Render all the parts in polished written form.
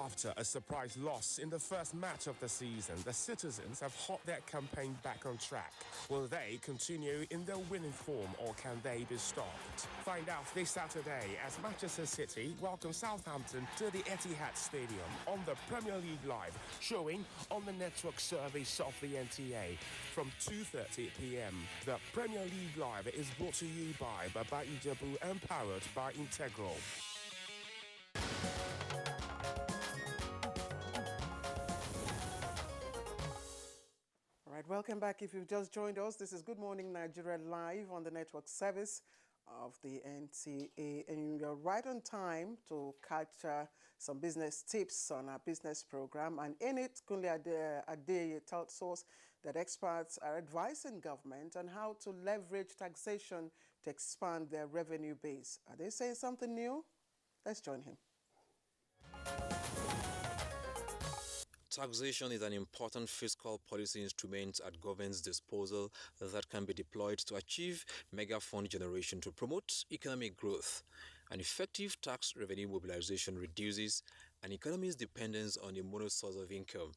After a surprise loss in the first match of the season, the citizens have hot their campaign back on track. Will they continue in their winning form or can they be stopped? Find out this Saturday as Manchester City welcome Southampton to the Etihad Stadium on the Premier League Live, showing on the network service of the NTA from 2:30 p.m. The Premier League Live is brought to you by Baba Ijebu and powered by Integral. All right, welcome back. If you've just joined us, this is Good Morning Nigeria live on the network service of the NTA, and you're right on time to catch some business tips on our business program. And in it, Kunle Adeye tells us that experts are advising government on how to leverage taxation to expand their revenue base. Are they saying something new? Let's join him. Taxation is an important fiscal policy instrument at government's disposal that can be deployed to achieve mega fund generation to promote economic growth. An effective tax revenue mobilization reduces an economy's dependence on a mono source of income.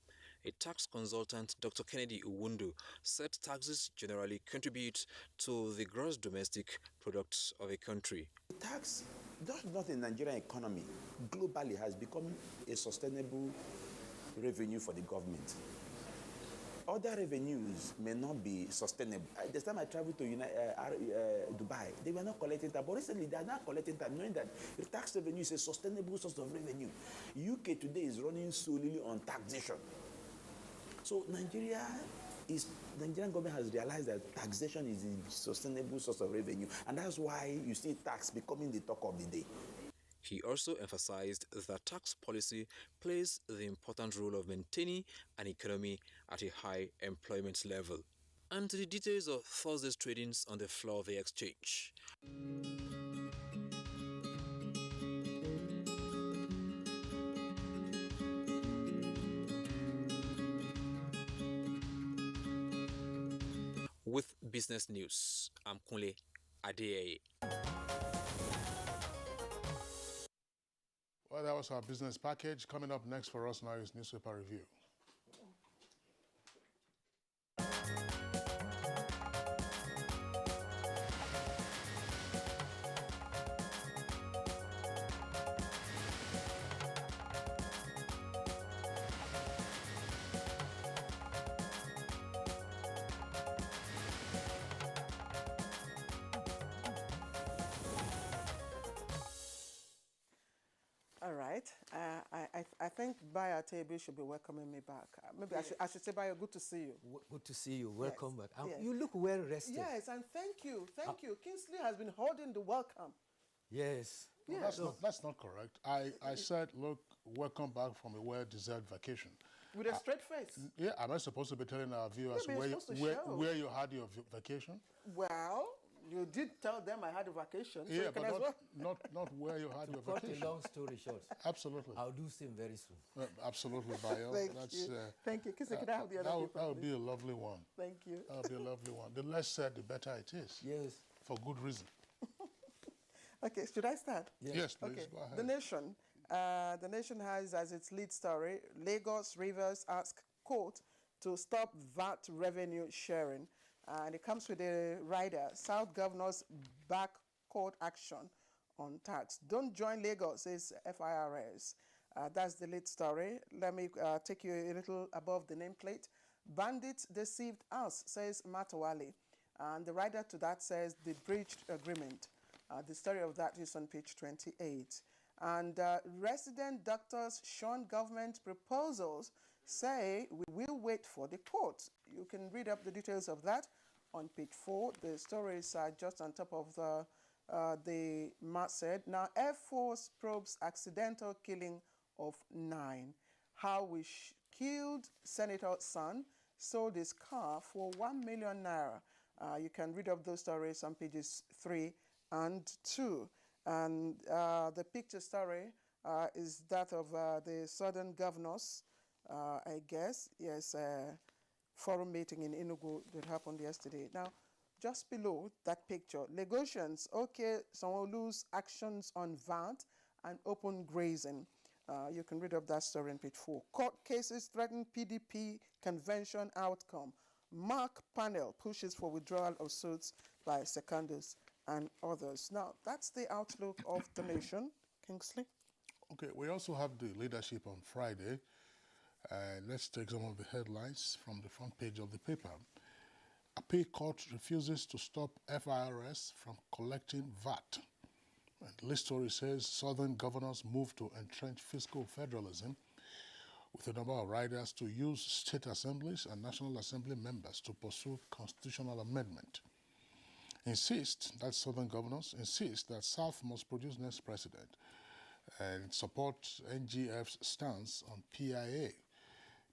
A tax consultant, Dr. Kennedy Uwundu, said taxes generally contribute to the gross domestic product of a country. Tax, just not in the Nigerian economy, globally has become a sustainable revenue for the government. Other revenues may not be sustainable. The time I traveled to Dubai, they were not collecting tax, but recently they are not collecting tax, knowing that the tax revenue is a sustainable source of revenue. UK today is running solely on taxation. So the Nigerian government has realized that taxation is a sustainable source of revenue, and that's why you see tax becoming the talk of the day. He also emphasized that tax policy plays the important role of maintaining an economy at a high employment level. And to the details of Thursday's tradings on the floor of the exchange. With business news, I'm Kunle Adeye. Well, that was our business package. Coming up next for us now is newspaper review. All right. I think Bayo Tebi should be welcoming me back. Maybe I should say, Bayo, good to see you. Good to see you. Welcome back. Yes. You look well rested. Yes, and thank you. Thank you. Kingsley has been holding the welcome. Yes. Well, that's not correct. I said, look, welcome back from a well-deserved vacation. With a straight face. Yeah, am I supposed to be telling our viewers where you had your vacation? Well, you did tell them I had a vacation. So yeah, you can but as not where you had your vacation. Cut a long story short. Absolutely. I'll do same very soon. Absolutely, Bayo. Thank you. Thank you. Can I have the other that would be a lovely one. Thank you. That would be a lovely one. The less said, the better it is. Yes. For good reason. Okay, should I start? Yes, please. Okay. Go ahead. The Nation has as its lead story, Lagos Rivers ask court to stop VAT revenue sharing. And it comes with a rider, South Governors back court action on tax. Don't join Lagos, says FIRS. That's the lead story. Let me take you a little above the nameplate. Bandits deceived us, says Matawali. And the rider to that says the breached agreement. The story of that is on page 28. And resident doctors shun government proposals, say we will wait for the court. You can read up the details of that on page 4. The stories are just on top of the masthead. Now, Air Force probes accidental killing of 9. How we killed Senator's son, sold his car for 1 million naira. You can read up those stories on pages 3 and 2. And the picture story is that of the Southern Governors, I guess. Yes, forum meeting in Enugu that happened yesterday. Now, just below that picture, Lagosians, okay, Sanwo-Olu's actions on VAT and open grazing. You can read up that story on page 4. Court cases threaten PDP convention outcome. Mark panel pushes for withdrawal of suits by Secondus and others. Now, that's the outlook of the nation. Kingsley? Okay, we also have the leadership on Friday. Let's take some of the headlines from the front page of the paper. Appeal Court refuses to stop FIRS from collecting VAT. And this story says Southern governors move to entrench fiscal federalism with a number of riders to use state assemblies and National Assembly members to pursue constitutional amendment. Southern governors insist that South must produce next president and support NGF's stance on PIA.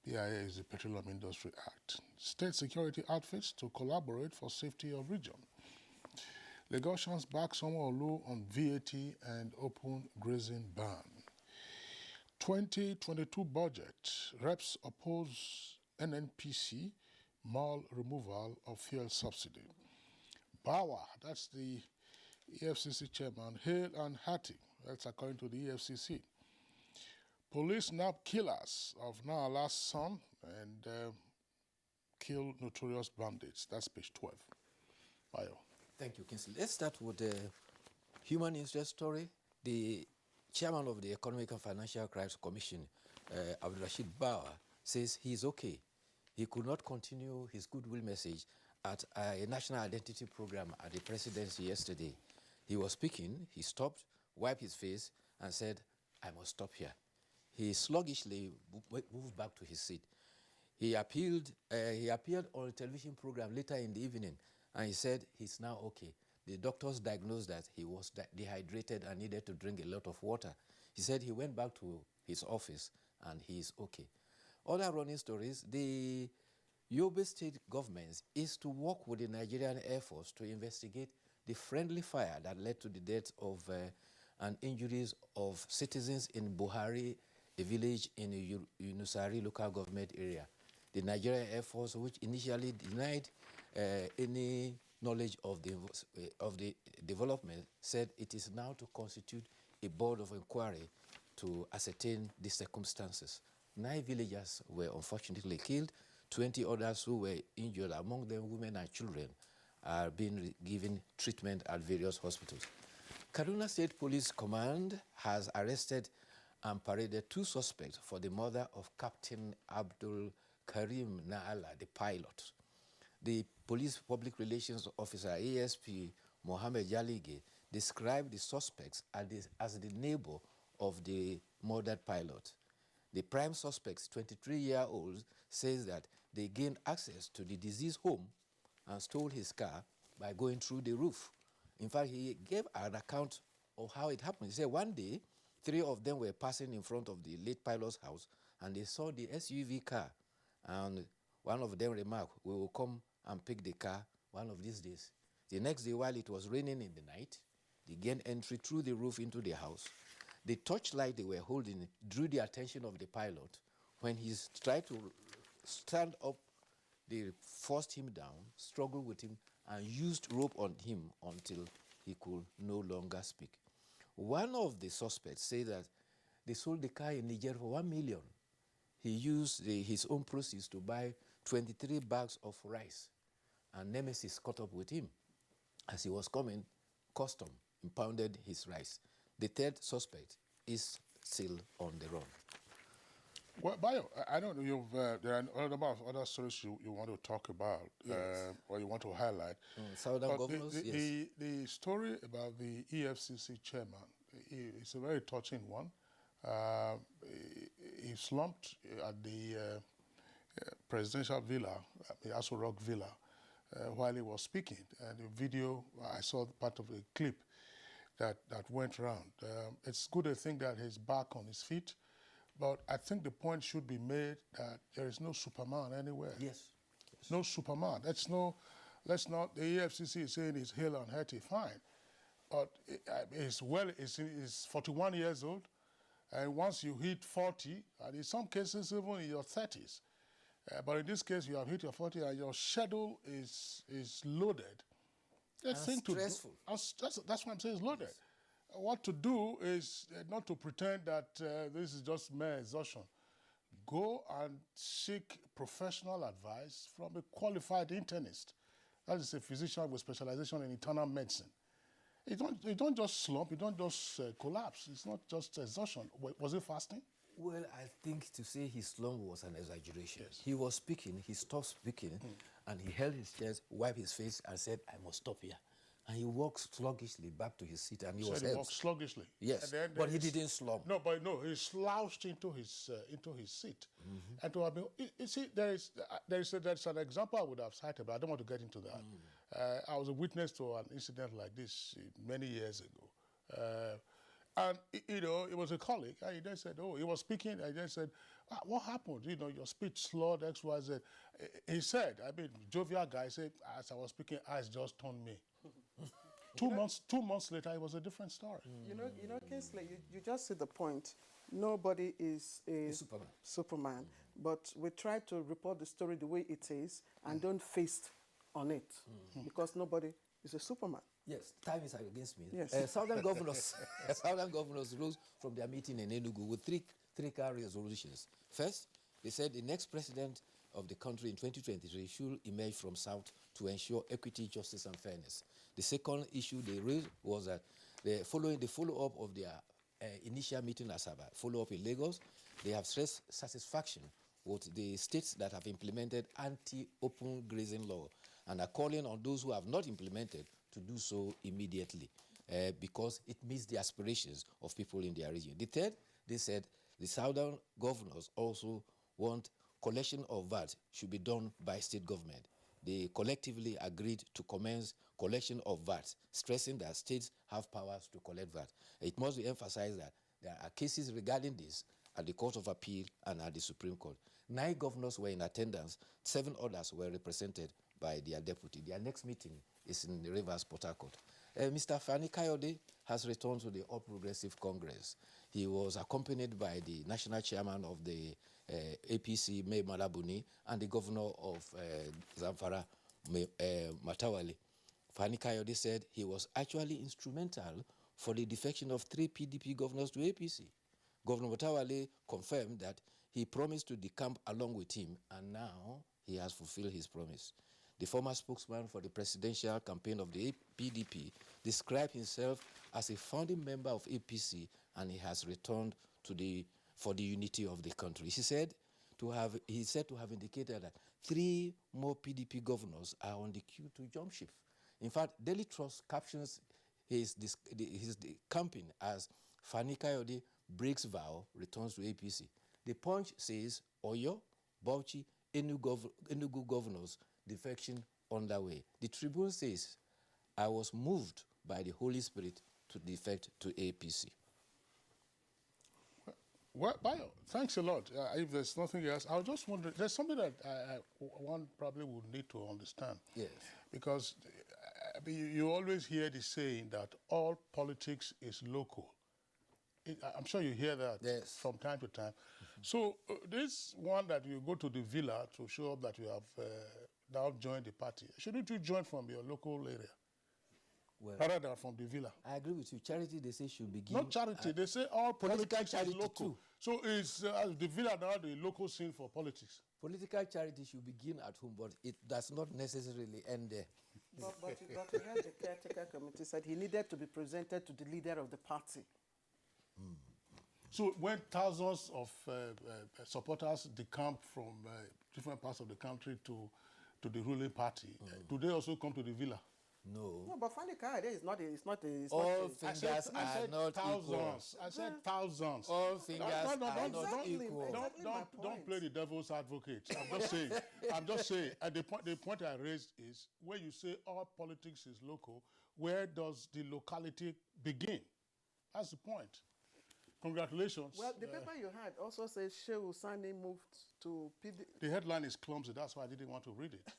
PIA is the Petroleum Industry Act. State security outfits to collaborate for safety of region. Lagosians back Sanwo-Olu on VAT and open grazing ban. 2022 budget. Reps oppose NNPC mall removal of fuel subsidy. Bauer, that's the EFCC chairman, hale and hearty. That's according to the EFCC. Police nab killers of Naala's son and kill notorious bandits. That's page 12. Bayo. Thank you, Kingsley. Let's start with the human interest story. The chairman of the Economic and Financial Crimes Commission, Abdulrashid Bauer, says he's okay. He could not continue his goodwill message at a national identity program at the presidency yesterday. He was speaking, he stopped, wiped his face, and said, "I must stop here." He sluggishly moved back to his seat. He appeared on a television program later in the evening, and he said he's now okay. The doctors diagnosed that he was dehydrated and needed to drink a lot of water. He said he went back to his office and he's okay. Other running stories, the Yobe state government is to work with the Nigerian Air Force to investigate the friendly fire that led to the death of and injuries of citizens in Buhari, a village in the Yunusari local government area. The Nigerian Air Force, which initially denied any knowledge of the development, said it is now to constitute a board of inquiry to ascertain the circumstances. 9 villagers were unfortunately killed. 20 others who were injured, among them women and children, are being given treatment at various hospitals. Kaduna State Police Command has arrested and paraded 2 suspects for the murder of Captain Abdul Karim Naala, the pilot. The police public relations officer, ASP Mohammed Jalige, described the suspects as the neighbor of the murdered pilot. The prime suspect, 23-year-old, says that they gained access to the deceased home and stole his car by going through the roof. In fact, he gave an account of how it happened. He said one day, 3 of them were passing in front of the late pilot's house, and they saw the SUV car. And one of them remarked, "We will come and pick the car one of these days." The next day, while it was raining in the night, they gained entry through the roof into the house. The torchlight they were holding drew the attention of the pilot. When he tried to stand up, they forced him down, struggled with him, and used rope on him until he could no longer speak. One of the suspects said that they sold the car in Niger for 1 million. He used his own proceeds to buy 23 bags of rice, and Nemesis caught up with him. As he was coming, custom impounded his rice. The 3rd suspect is still on the run. Well, Bayo, I know there are a number of other stories you want to talk about, yes, or you want to highlight. Southern governors, yes. The story about the EFCC chairman is a very touching one. He slumped at the presidential villa, the Aso Rock Villa, while he was speaking. And the video, I saw part of a clip that went around. It's good to think that he's back on his feet, but I think the point should be made that there is no Superman anywhere. Yes. No Superman. Let's not, the EFCC is saying he's hale and hearty, fine. But he's 41 years old, and once you hit 40, and in some cases even in your 30s, but in this case you have hit your 40 and your schedule is loaded. Stressful. That's what I'm saying, it's loaded. what to do is not to pretend that this is just mere exhaustion. Go and seek professional advice from a qualified internist. That is a physician with specialization in internal medicine. You don't just slump, you don't just collapse. It's not just exhaustion. Was it fasting? Well, I think to say his slump was an exaggeration. Yes. He was speaking, he stopped speaking, and he held his chest, wiped his face, and said, I must stop here. And he walked sluggishly back to his seat, and he was He walked sluggishly. Yes, but he didn't slump. No, he slouched into his seat. And to have been, you see, there's an example I would have cited, but I don't want to get into that. I was a witness to an incident like this many years ago. And, it was a colleague, and he just said, he was speaking, and he just said, what happened? Your speech slurred, X, Y, Z. He said, jovial guy said, as I was speaking, eyes just turned me. 2 months later, it was a different story. You know, Kingsley, you just see the point. Nobody is a Superman. But we try to report the story the way it is and don't feast on it because nobody is a Superman. Yes, time is against me. Yes. Southern governors rose from their meeting in Enugu with three clear resolutions. First, they said the next president of the country in 2023 should emerge from South to ensure equity, justice, and fairness. The second issue they raised was that following the follow-up of their initial meeting in Asaba, follow-up in Lagos, they have stressed satisfaction with the states that have implemented anti-open grazing law and are calling on those who have not implemented to do so immediately because it meets the aspirations of people in their region. The third, they said the southern governors also want collection of VAT should be done by state government. They collectively agreed to commence collection of VAT, stressing that states have powers to collect VAT. It must be emphasized that there are cases regarding this at the Court of Appeal and at the Supreme Court. 9 governors were in attendance, 7 others were represented by their deputy. Their next meeting is in the Rivers, Port Harcourt. Mr. Fani Kayode has returned to the All Progressive Congress. He was accompanied by the national chairman of the APC, May Malabuni, and the governor of Zamfara, Matawale. Fani Kayode said he was actually instrumental for the defection of 3 PDP governors to APC. Governor Matawale confirmed that he promised to decamp along with him, and now he has fulfilled his promise. The former spokesman for the presidential campaign of the PDP described himself as a founding member of APC, and he has returned for the unity of the country. He said to have indicated that 3 more PDP governors are on the queue to jump ship. In fact, Daily Trust captions his campaign as Fani Kayode breaks vow, returns to APC. The Punch says Oyo, Bauchi, Enugu governors defection underway. The Tribune says, I was moved by the Holy Spirit to defect to APC. Well, Bayo, thanks a lot. If there's nothing else, I was just wondering, there's something that one probably would need to understand. Yes. Because you always hear the saying that all politics is local. I'm sure you hear that from time to time. So this one that you go to the villa to show up that you have now joined the party, shouldn't you join from your local area? Well, rather than from the villa? I agree with you. Charity, they say, should begin. Not charity. They say all politics is local. Too. So is the villa now the local scene for politics? Political charity should begin at home, but it does not necessarily end there. But you heard the caretaker committee said he needed to be presented to the leader of the party. So when thousands of supporters decamp from different parts of the country to the ruling party, do they also come to the villa? No, but Fani Kayode is not all fingers are not thousands. equal. I said thousands. All fingers are not equal. Don't play the devil's advocate. I'm just saying. And the point I raised is when you say all politics is local, where does the locality begin? That's the point. Congratulations. Well, the paper you had also says Shehu Sani moved to PD. The headline is clumsy. That's why I didn't want to read it.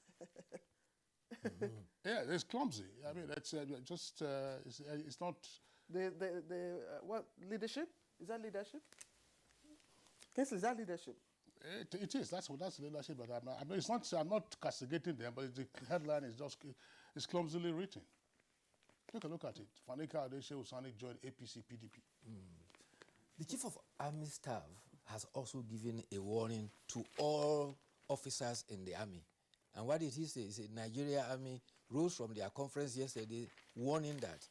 Yeah, it's clumsy. I mean, it's it's not. What leadership? Is that leadership? Kingsley, is that leadership? It is. That's leadership. But I'm not castigating them. But the headline is just it's clumsily written. Take a look at it. Fanika Adeshe Usani joined APC PDP. The Chief of Army Staff has also given a warning to all officers in the army. And what did he say? He said Nigerian Army rose from their conference yesterday warning that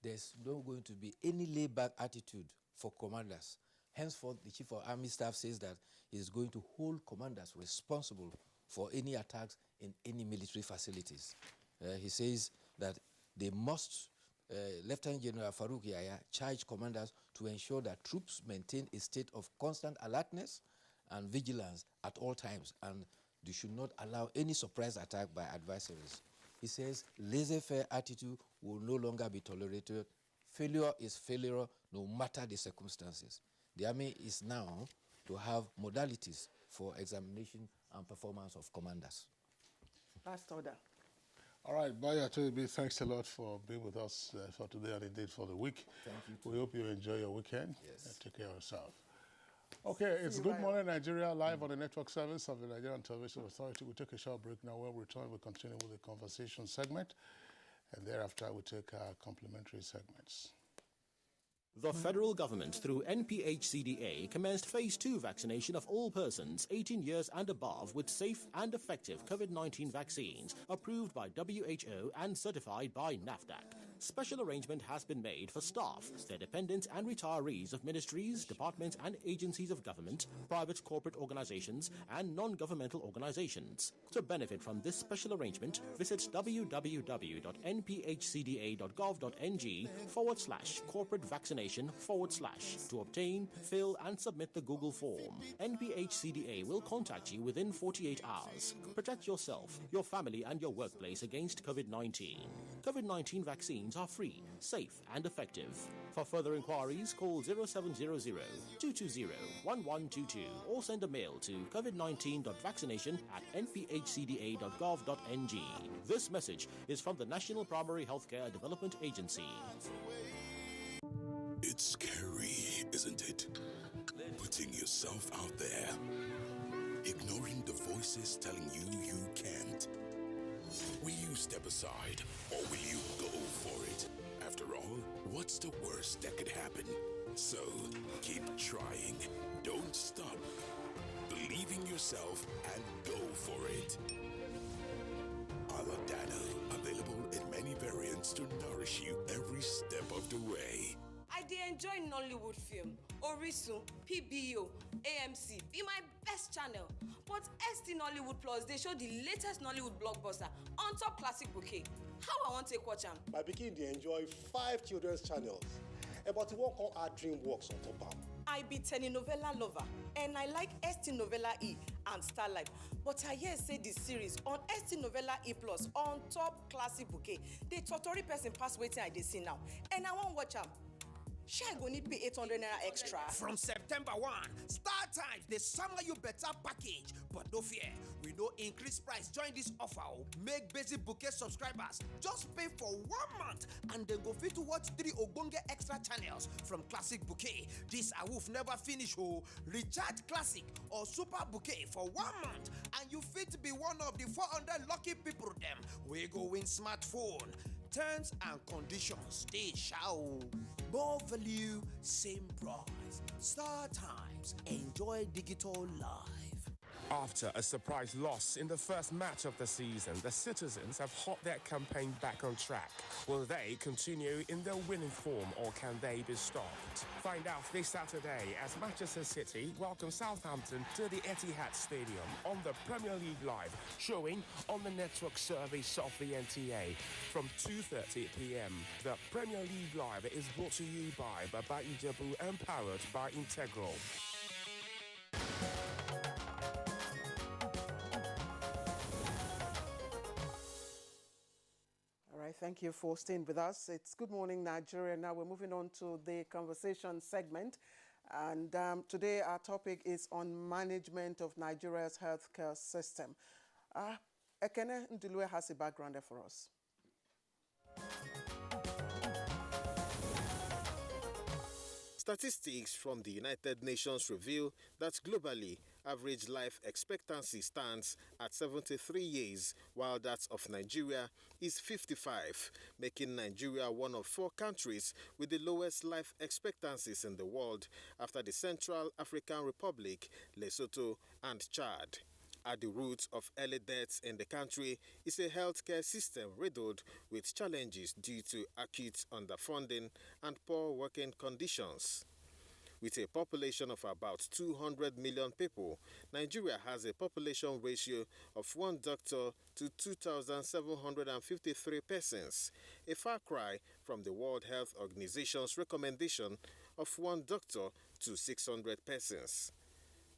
there's not going to be any laid-back attitude for commanders. Henceforth, the Chief of Army Staff says that he is going to hold commanders responsible for any attacks in any military facilities. He says that they must, Lieutenant General Farouk Yahya charged commanders to ensure that troops maintain a state of constant alertness and vigilance at all times, and they should not allow any surprise attack by adversaries. He says laissez-faire attitude will no longer be tolerated. Failure is failure no matter the circumstances. The army is now to have modalities for examination and performance of commanders. Last order. All right, Baya Toyobi, thanks a lot for being with us for today and indeed for the week. Thank you. We hope you enjoy your weekend. Yes. And take care of yourself. Okay, it's Good Morning Nigeria, live on the network service of the Nigerian Television Authority. We'll take a short break now. When we return, we'll continue with the conversation segment. And thereafter, we'll take our complimentary segments. The federal government, through NPHCDA, commenced Phase 2 vaccination of all persons 18 years and above with safe and effective COVID-19 vaccines approved by WHO and certified by NAFDAC. Special arrangement has been made for staff, their dependents and retirees of ministries, departments and agencies of government, private corporate organizations and non-governmental organizations. To benefit from this special arrangement, visit www.nphcda.gov.ng/corporate vaccination/ to obtain, fill and submit the Google form. NPHCDA will contact you within 48 hours. Protect yourself, your family and your workplace against COVID-19. COVID-19 vaccines are free, safe and effective. For further inquiries, call 0700-220-1122 or send a mail to covid19.vaccination@nphcda.gov.ng. This message is from the National Primary Healthcare Development Agency. It's scary, isn't it? Putting yourself out there, ignoring the voices telling you you can't. Will you step aside, or will you go for it? After all, what's the worst that could happen? So, keep trying. Don't stop. Believe in yourself and go for it. Aladana, available in many variants to nourish you every step of the way. I dey enjoy Nollywood film, Orisun, PBO, AMC be my best channel. But ST Nollywood Plus, they show the latest Nollywood blockbuster on top classic bouquet. How I want to watch them? My pikin dey enjoy 5 children's channels, but you won't call our DreamWorks on top am. I be telenovela lover, and I like ST Novella E and Starlight. But I hear say the series on ST Novella E Plus on top classic bouquet, they totori person pass waiting I dey see now, and I won't watch them. Shall I go need pay 800 naira extra? From September 1, Star Times, they summer you better package. But no fear, we no increase price. Join this offer. Make basic bouquet subscribers just pay for 1 month and then go fit to watch 3 Ogbonge extra channels from Classic Bouquet. This awoof never finish. Recharge Classic or Super Bouquet for 1 month and you fit be one of the 400 lucky people them. We go win smartphone. Terms and conditions, they shall. More value, same price. Star Times, enjoy digital life. After a surprise loss in the first match of the season, the citizens have hopped their campaign back on track. Will they continue in their winning form or can they be stopped? Find out this Saturday as Manchester City welcome Southampton to the Etihad Stadium on the Premier League Live, showing on the network service of the NTA from 2:30 p.m. The Premier League Live is brought to you by Baba Ijebu and powered by Integral. Thank you for staying with us. It's Good Morning Nigeria. Now we're moving on to the conversation segment. And today our topic is on management of Nigeria's healthcare system. Ekene Ndulue has a background there for us. Statistics from the United Nations reveal that globally, average life expectancy stands at 73 years, while that of Nigeria is 55, making Nigeria one of 4 countries with the lowest life expectancies in the world after the Central African Republic, Lesotho, and Chad. At the root of early deaths in the country is a healthcare system riddled with challenges due to acute underfunding and poor working conditions. With a population of about 200 million people, Nigeria has a population ratio of 1 doctor to 2,753 persons, a far cry from the World Health Organization's recommendation of 1 doctor to 600 persons.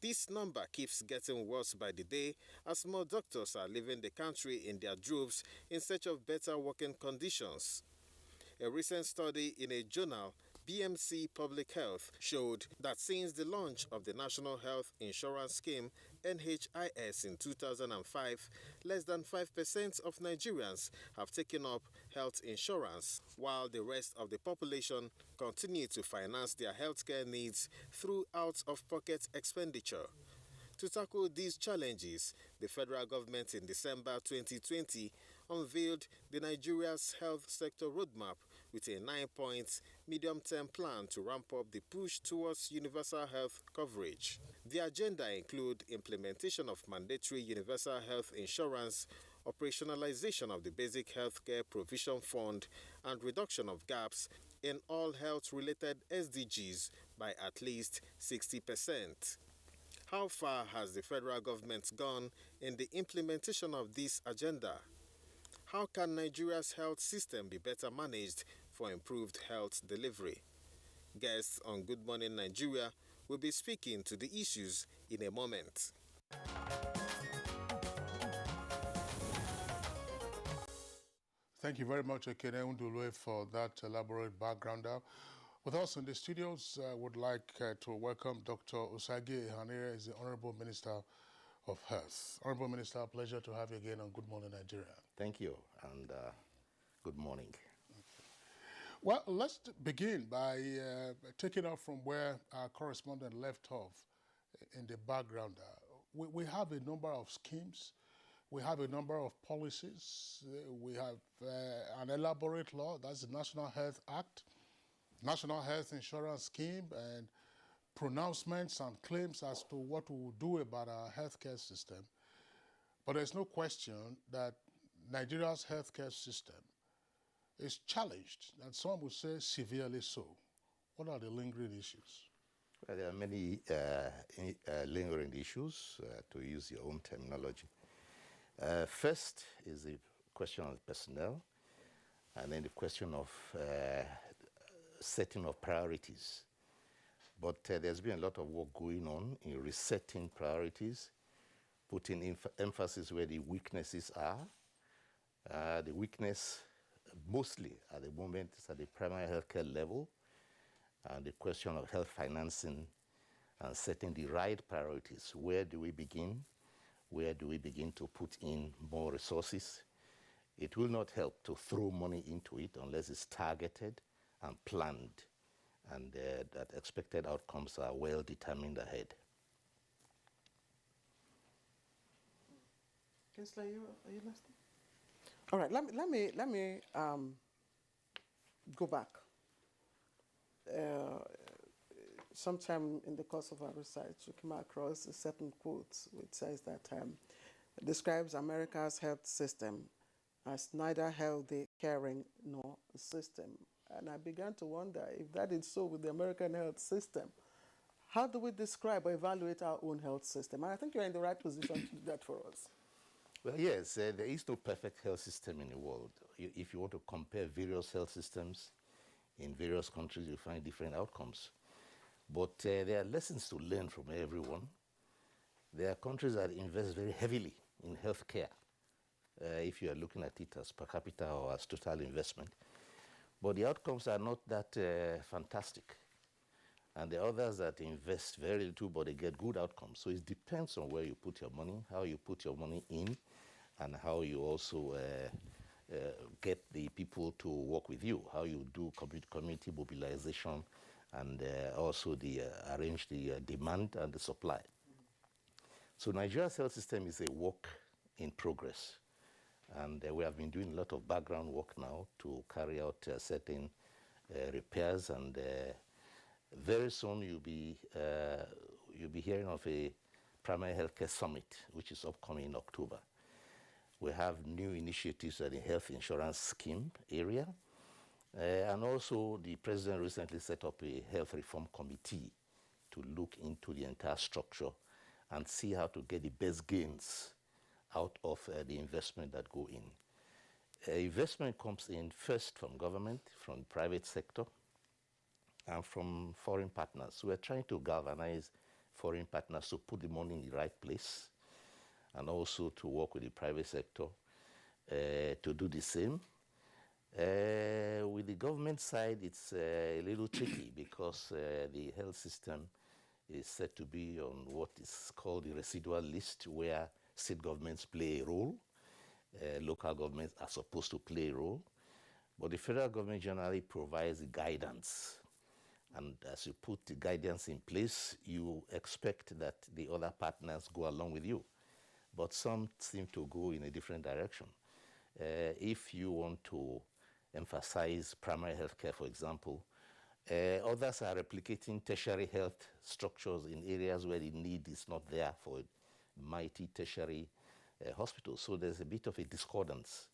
This number keeps getting worse by the day as more doctors are leaving the country in their droves in search of better working conditions. A recent study in a journal, BMC Public Health, showed that since the launch of the National Health Insurance Scheme (NHIS) in 2005, less than 5% of Nigerians have taken up health insurance, while the rest of the population continue to finance their healthcare needs through out-of-pocket expenditure. To tackle these challenges, the federal government in December 2020 unveiled the Nigeria's health sector roadmap with a 9-point medium-term plan to ramp up the push towards universal health coverage. The agenda includes implementation of mandatory universal health insurance, operationalization of the Basic Healthcare Provision Fund, and reduction of gaps in all health-related SDGs by at least 60%. How far has the federal government gone in the implementation of this agenda? How can Nigeria's health system be better managed for improved health delivery? Guests on Good Morning Nigeria will be speaking to the issues in a moment. Thank you very much, Ekene Undulwe, for that elaborate background. With us in the studios, I would like to welcome Dr. Usagi Hanire, is the Honorable Minister of Health. Honorable Minister, pleasure to have you again on Good Morning Nigeria. Thank you, and good morning. Well, let's begin by taking off from where our correspondent left off in the background. We have a number of schemes. We have a number of policies. We have an elaborate law, that's the National Health Act, National Health Insurance Scheme, and pronouncements and claims as to what we will do about our healthcare system. But there's no question that Nigeria's healthcare system is challenged, and some would say severely so. What are the lingering issues? Well, there are many lingering issues, to use your own terminology. First is the question of personnel, and then the question of setting of priorities. But there's been a lot of work going on in resetting priorities, putting emphasis where the weaknesses are. The weakness mostly at the moment is at the primary healthcare level, and the question of health financing and setting the right priorities. Where do we begin? Where do we begin to put in more resources? It will not help to throw money into it unless it's targeted and planned, and that expected outcomes are well determined ahead. Councillor, are you listening? All right, let me go back. Sometime in the course of our research, we came across a certain quote which says that describes America's health system as neither healthy, caring, nor a system. And I began to wonder if that is so with the American health system. How do we describe or evaluate our own health system? And I think you're in the right position to do that for us. Well, yes, there is no perfect health system in the world. If you want to compare various health systems in various countries, you'll find different outcomes. But there are lessons to learn from everyone. There are countries that invest very heavily in healthcare, if you are looking at it as per capita or as total investment. But the outcomes are not that fantastic. And there are others that invest very little, but they get good outcomes. So it depends on where you put your money, how you put your money in, and how you also get the people to work with you, how you do community mobilization, and also arrange the demand and the supply. So Nigeria's health system is a work in progress. And we have been doing a lot of background work now to carry out certain repairs. And very soon you'll be hearing of a primary healthcare summit, which is upcoming in October. We have new initiatives at the health insurance scheme area. And also the president recently set up a health reform committee to look into the entire structure and see how to get the best gains out of the investment that go in. Investment comes in first from government, from the private sector, and from foreign partners. We're trying to galvanize foreign partners to put the money in the right place, and also to work with the private sector to do the same. With the government side, it's a little tricky because the health system is said to be on what is called the residual list, where state governments play a role, local governments are supposed to play a role, but the federal government generally provides the guidance. And as you put the guidance in place, you expect that the other partners go along with you. But some seem to go in a different direction. If you want to emphasize primary health care, for example, others are replicating tertiary health structures in areas where the need is not there for mighty tertiary hospitals. So there's a bit of a discordance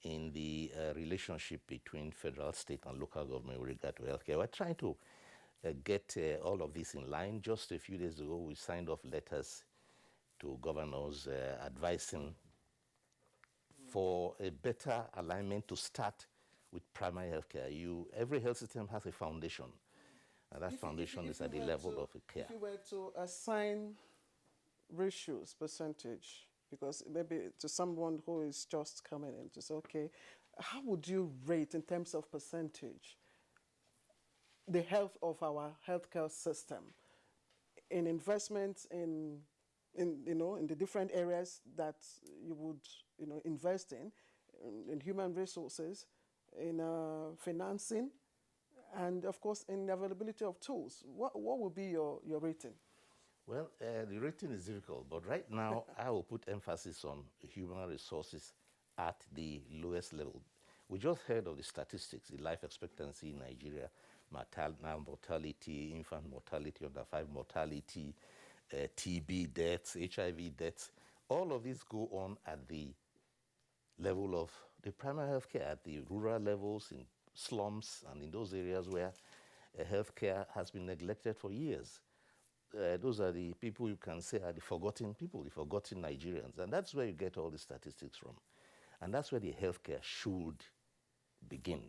in the relationship between federal, state, and local government with regard to healthcare. We're trying to get all of this in line. Just a few days ago, we signed off letters to governors advising for a better alignment to start with primary healthcare. Every health system has a foundation, and that foundation is at the level of care. If you were to assign ratios, percentage, because maybe to someone who is just coming in to say, okay, how would you rate in terms of percentage the health of our healthcare system in investments in the different areas that you would invest in human resources, in financing, and of course in the availability of tools? What would be your rating? Well, the rating is difficult, but right now I will put emphasis on human resources at the lowest level. We just heard of the statistics, the life expectancy in Nigeria, maternal mortality, infant mortality, under 5 mortality, TB deaths, HIV deaths. All of these go on at the level of the primary health care, at the rural levels, in slums, and in those areas where healthcare has been neglected for years. Those are the people you can say are the forgotten people, the forgotten Nigerians. And that's where you get all the statistics from. And that's where the healthcare should begin.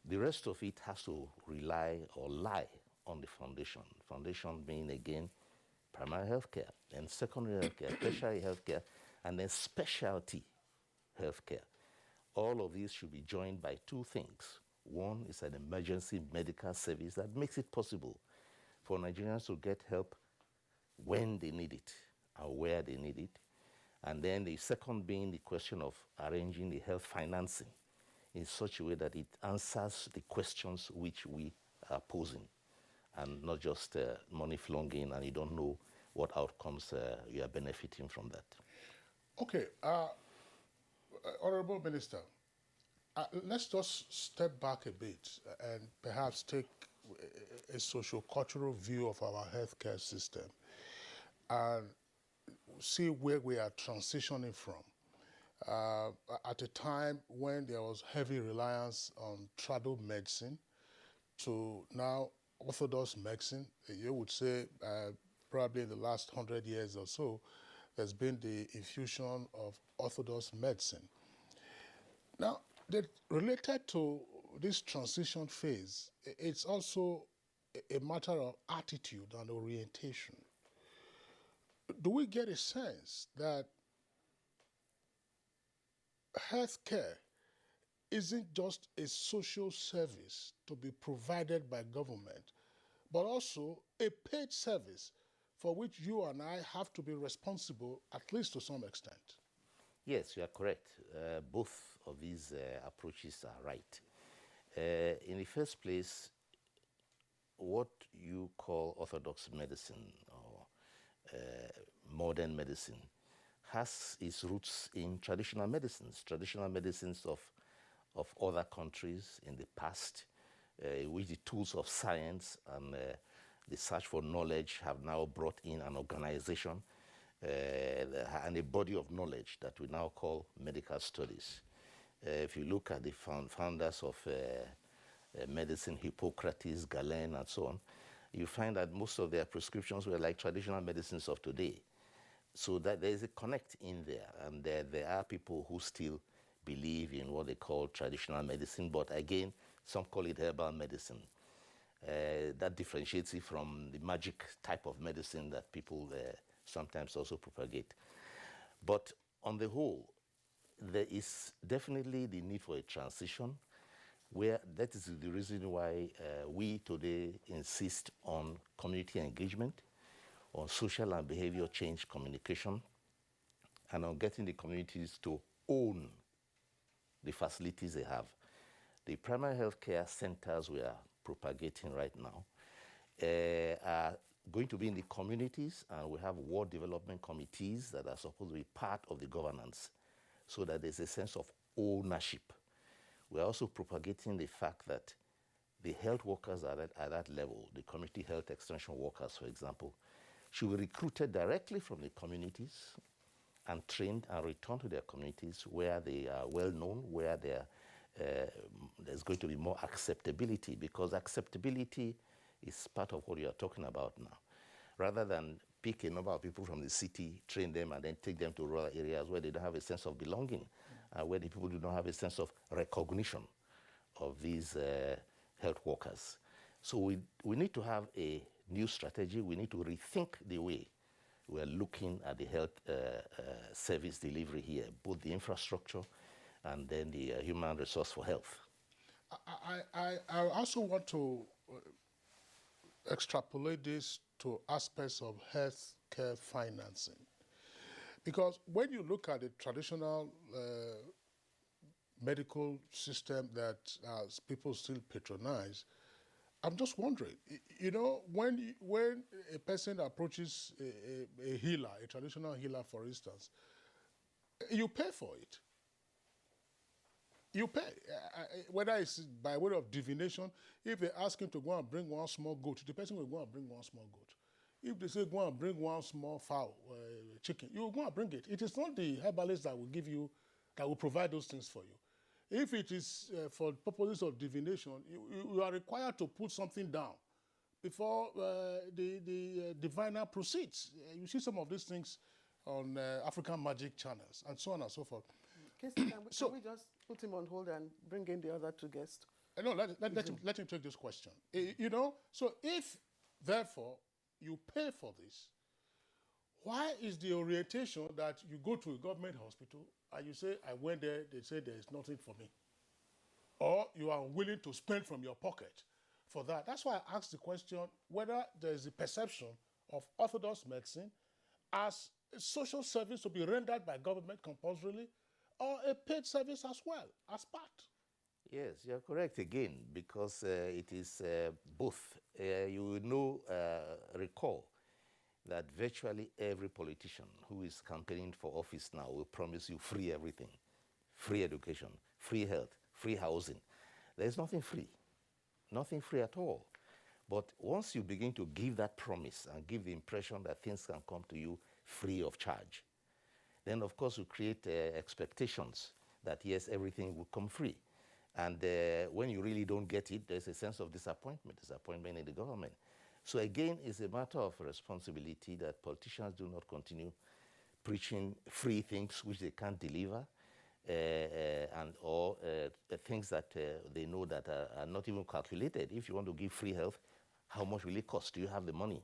The rest of it has to rely or lie on the foundation. Foundation being, again, primary healthcare, and secondary healthcare, tertiary healthcare, and then specialty healthcare. All of these should be joined by two things. One is an emergency medical service that makes it possible for Nigerians to get help when they need it and where they need it. And then the second being the question of arranging the health financing in such a way that it answers the questions which we are posing, and not just money flowing in and you don't know what outcomes you are benefiting from that. Okay, Honorable Minister, let's just step back a bit and perhaps take a socio-cultural view of our healthcare system and see where we are transitioning from. At a time when there was heavy reliance on tribal medicine to now orthodox medicine, you would say probably in the last 100 years or so, there's been the infusion of orthodox medicine. Now, related to this transition phase, it's also a matter of attitude and orientation. Do we get a sense that healthcare isn't just a social service to be provided by government, but also a paid service for which you and I have to be responsible, at least to some extent? Yes, you are correct. Both of these approaches are right. In the first place, what you call orthodox medicine or modern medicine has its roots in traditional medicines of other countries in the past, which the tools of science and the search for knowledge have now brought in an organization and a body of knowledge that we now call medical studies. If you look at the founders of medicine, Hippocrates, Galen, and so on, you find that most of their prescriptions were like traditional medicines of today. So that there is a connect in there, and there are people who still believe in what they call traditional medicine, but again, some call it herbal medicine. That differentiates it from the magic type of medicine that people sometimes also propagate. But on the whole, there is definitely the need for a transition, where that is the reason why we today insist on community engagement, on social and behavior change communication, and on getting the communities to own the facilities they have. The primary health care centers we are propagating right now are going to be in the communities, and we have ward development committees that are supposed to be part of the governance, so that there's a sense of ownership. We're also propagating the fact that the health workers at that level, the community health extension workers, for example, should be recruited directly from the communities and trained and returned to their communities where they are well known, where there's going to be more acceptability, because acceptability is part of what you are talking about now. Rather than pick a number of people from the city, train them, and then take them to rural areas where they don't have a sense of belonging, where the people do not have a sense of recognition of these health workers. So we need to have a new strategy. We need to rethink the way we're looking at the health service delivery here, both the infrastructure and then the human resource for health. I also want to extrapolate this to aspects of health care financing. Because when you look at the traditional medical system that people still patronize, I'm just wondering, you know, when a person approaches a healer, a traditional healer, for instance, you pay for it. You pay, whether it's by way of divination. If they ask him to go and bring one small goat, the person will go and bring one small goat. If they say go and bring one small fowl, chicken, you will go and bring it. It is not the herbalist that will give you, that will provide those things for you. If it is for purposes of divination, you are required to put something down before the diviner proceeds. You see some of these things on African magic channels and so on and so forth. Can we just put him on hold and bring in the other two guests? No, let him take this question. You know, so if, therefore, you pay for this, why is the orientation that you go to a government hospital and you say, I went there, they say there is nothing for me? Or you are willing to spend from your pocket for that? That's why I asked the question whether there is a perception of orthodox medicine as a social service to be rendered by government compulsorily, or a paid service as well, as part. Yes, you're correct again, because it is both. You will know, recall that virtually every politician who is campaigning for office now will promise you free everything, free education, free health, free housing. There's nothing free at all. But once you begin to give that promise and give the impression that things can come to you free of charge, then of course you create expectations that yes, everything will come free. And when you really don't get it, there's a sense of disappointment in the government. So again, it's a matter of responsibility that politicians do not continue preaching free things which they can't deliver, or things that they know that are not even calculated. If you want to give free health, how much will it cost? Do you have the money?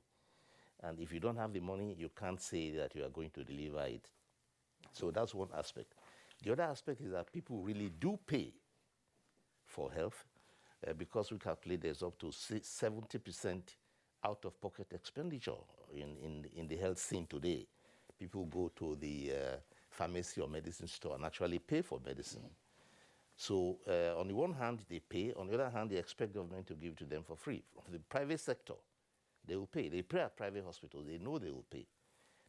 And if you don't have the money, you can't say that you are going to deliver it. So that's one aspect. The other aspect is that people really do pay for health, because we calculate there's up to 70% out-of-pocket expenditure in the health scene today. People go to the pharmacy or medicine store and actually pay for medicine. So on the one hand, they pay. On the other hand, they expect government to give it to them for free. From the private sector, they will pay. They pay at private hospitals. They know they will pay.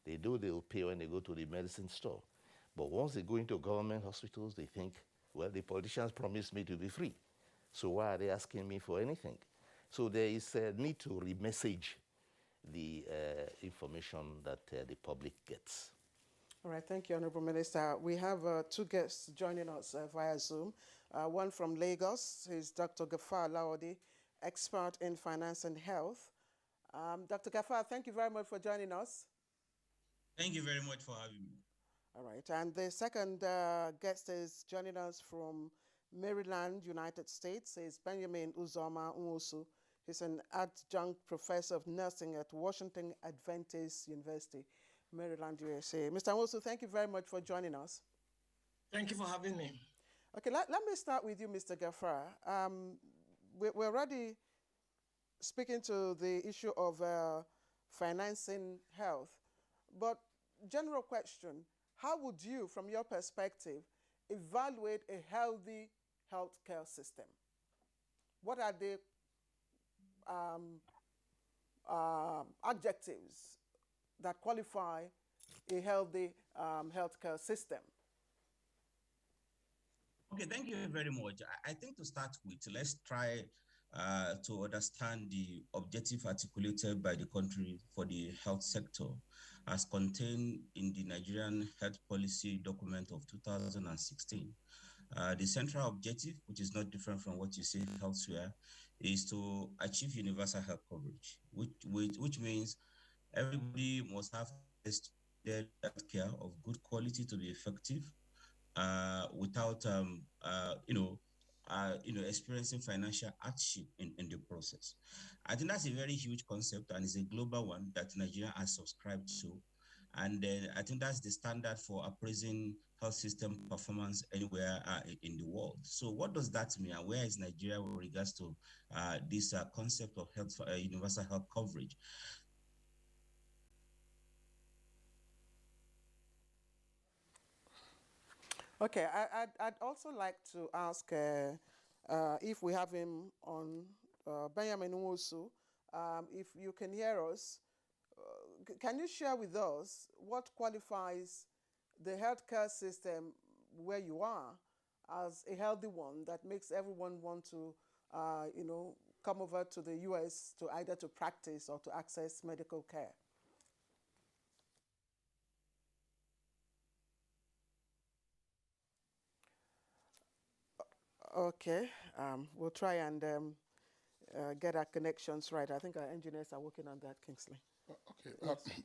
They'll pay when they go to the medicine store. But once they go into government hospitals, they think, well, the politicians promised me to be free. So why are they asking me for anything? So there is a need to remessage the information that the public gets. All right, thank you, Honorable Minister. We have two guests joining us via Zoom. One from Lagos is Dr. Gafar Laodi, expert in finance and health. Dr. Gafar, thank you very much for joining us. Thank you very much for having me. All right, and the second guest is joining us from Maryland, United States, is Benjamin Uzoma Nwosu. He's an adjunct professor of nursing at Washington Adventist University, Maryland, USA. Mr. Nwosu, thank you very much for joining us. Thank you for having me. Okay, let me start with you, Mr. Gafar. We're already speaking to the issue of financing health, but general question, how would you, from your perspective, evaluate a healthy healthcare system? What are the adjectives that qualify a healthy healthcare system? Okay, thank you very much. I think to start with, let's try to understand the objective articulated by the country for the health sector as contained in the Nigerian Health Policy document of 2016. The central objective, which is not different from what you see elsewhere, is to achieve universal health coverage, which means everybody must have access to health care of good quality to be effective, without experiencing financial hardship in the process. I think that's a very huge concept, and it's a global one that Nigeria has subscribed to. And I think that's the standard for appraising health system performance anywhere in the world. So what does that mean? And where is Nigeria with regards to this concept of health, universal health coverage? Okay, I'd also like to ask if we have him on, Benjamin Nwosu, if you can hear us, can you share with us what qualifies the healthcare system where you are as a healthy one that makes everyone want to, come over to the US to either to practice or to access medical care? Okay, we'll try and get our connections right. I think our engineers are working on that, Kingsley. Okay,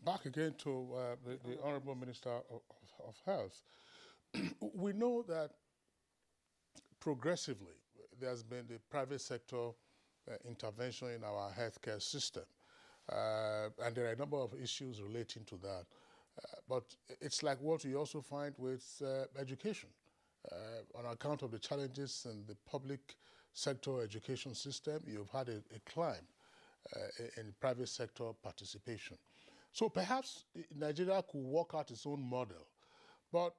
back again to the Honorable Minister of Health. We know that progressively there's been the private sector intervention in our healthcare system. And there are a number of issues relating to that. But it's like what we also find with education. On account of the challenges in the public sector education system, you've had a climb in private sector participation. So perhaps Nigeria could work out its own model. But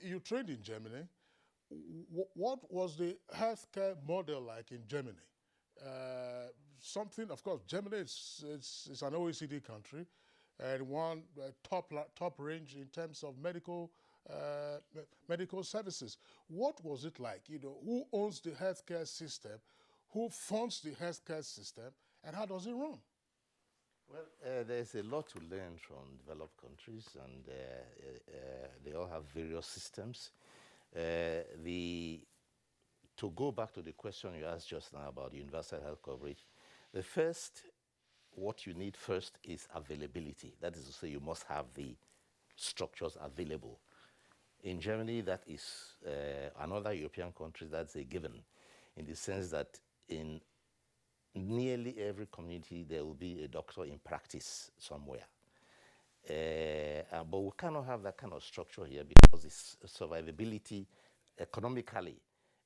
you trained in Germany. What was the healthcare model like in Germany? Something, of course, Germany is an OECD country and one top range in terms of medical services. What was it like? Who owns the healthcare system? Who funds the healthcare system? And how does it run? Well, there's a lot to learn from developed countries, and they all have various systems. To go back to the question you asked just now about universal health coverage, what you need first is availability. That is to say, you must have the structures available. In Germany, that is, and other European countries, that's a given, in the sense that in nearly every community, there will be a doctor in practice somewhere. But we cannot have that kind of structure here because its survivability economically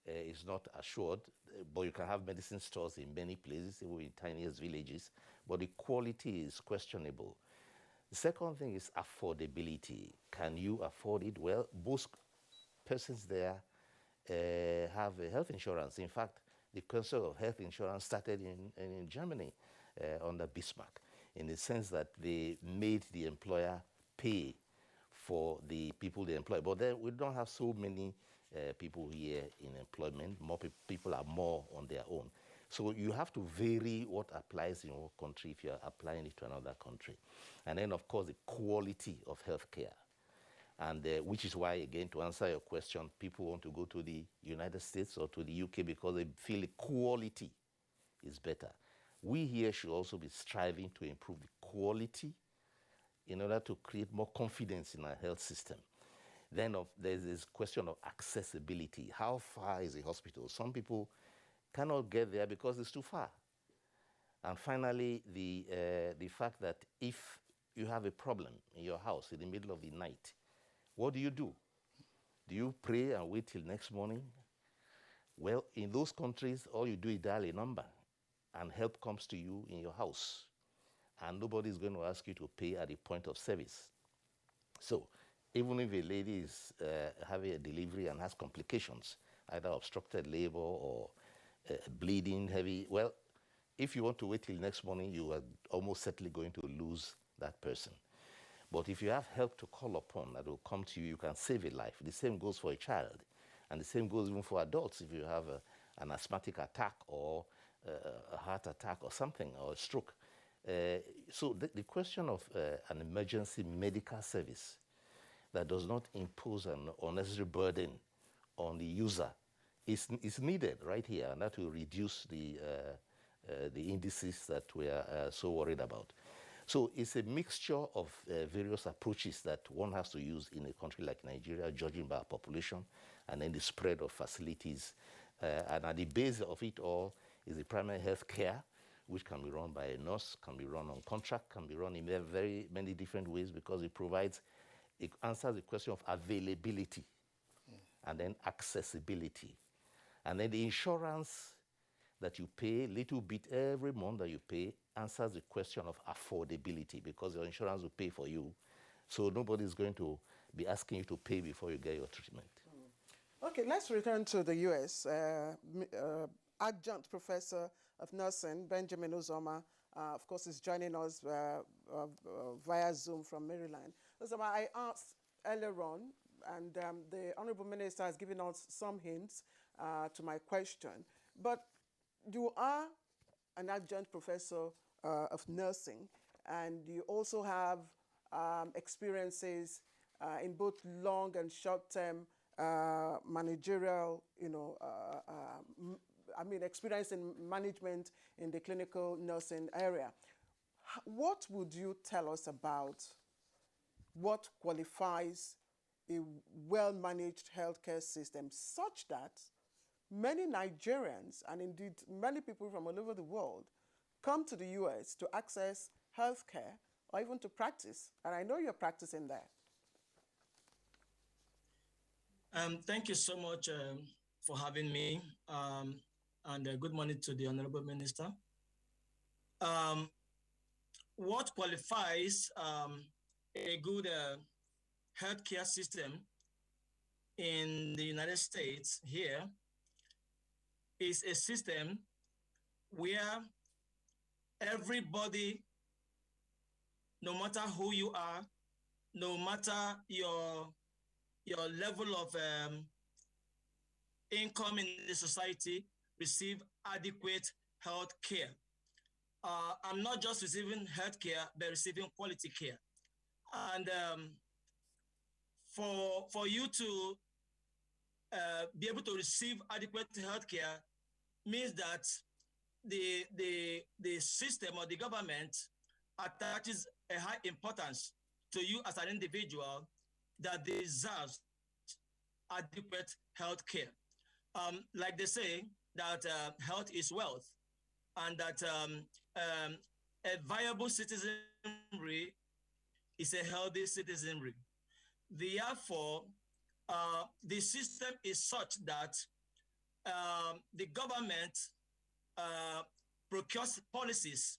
is not assured. But you can have medicine stores in many places, even in tiniest villages, but the quality is questionable. The second thing is affordability. Can you afford it? Well, most persons there have a health insurance. In fact, the concept of health insurance started in Germany under Bismarck, in the sense that they made the employer pay for the people they employ. But then we don't have so many people here in employment. More people are more on their own. So you have to vary what applies in your country if you're applying it to another country. And then, of course, the quality of healthcare. And which is why, again, to answer your question, people want to go to the United States or to the UK because they feel the quality is better. We here should also be striving to improve the quality in order to create more confidence in our health system. Then there's this question of accessibility. How far is the hospital? Some people cannot get there because it's too far. And finally, the fact that if you have a problem in your house in the middle of the night, what do? Do you pray and wait till next morning? Well, in those countries, all you do is dial a number and help comes to you in your house. And nobody's going to ask you to pay at the point of service. So even if a lady is having a delivery and has complications, either obstructed labor or bleeding heavy, well, if you want to wait till next morning, you are almost certainly going to lose that person. But if you have help to call upon that will come to you, you can save a life. The same goes for a child. And the same goes even for adults. If you have an asthmatic attack or a heart attack or something, or a stroke. So the question of an emergency medical service that does not impose an unnecessary burden on the user is needed right here, and that will reduce the indices that we are so worried about. So it's a mixture of various approaches that one has to use in a country like Nigeria, judging by our population, and then the spread of facilities. And at the base of it all is the primary health care, which can be run by a nurse, can be run on contract, can be run in very many different ways because it answers the question of availability and then accessibility. And then the insurance that you pay, little bit every month that you pay, answers the question of affordability because your insurance will pay for you. So nobody's going to be asking you to pay before you get your treatment. Okay, let's return to the U.S. Adjunct Professor of Nursing, Benjamin Uzoma, of course, is joining us via Zoom from Maryland. Uzoma, I asked earlier on, and the Honorable Minister has given us some hints to my question, but you are an adjunct professor of nursing, and you also have experiences in both long and short-term managerial, experience in management in the clinical nursing area. What would you tell us about what qualifies a well-managed healthcare system such that many Nigerians, and indeed many people from all over the world, come to the U.S. to access healthcare or even to practice? And I know you're practicing there. Thank you so much for having me, and good morning to the Honorable Minister. What qualifies a good healthcare system in the United States here is a system where everybody, no matter who you are, no matter your level of income in the society, receive adequate health care. I'm not just receiving health care, but receiving quality care. And for you to be able to receive adequate health care means that the system or the government attaches a high importance to you as an individual that deserves adequate health care. Like they say, that health is wealth, and that a viable citizenry is a healthy citizenry. Therefore, the system is such that the government procures policies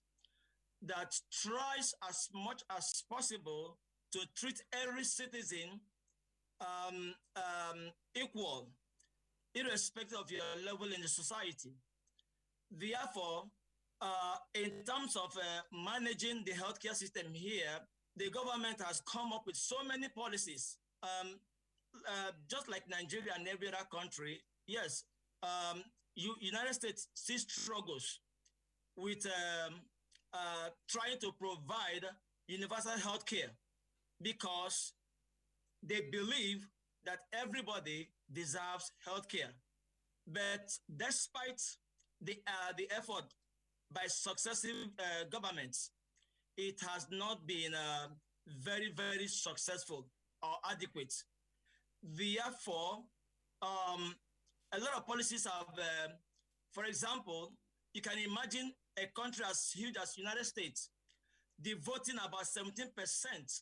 that tries as much as possible to treat every citizen equal, irrespective of your level in the society. Therefore, in terms of managing the healthcare system here, the government has come up with so many policies, just like Nigeria and every other country. Yes, United States still struggles with trying to provide universal health care because they believe that everybody deserves health care. But despite the effort by successive governments, it has not been very, very successful or adequate. Therefore, a lot of policies have, for example, you can imagine a country as huge as United States devoting about 17%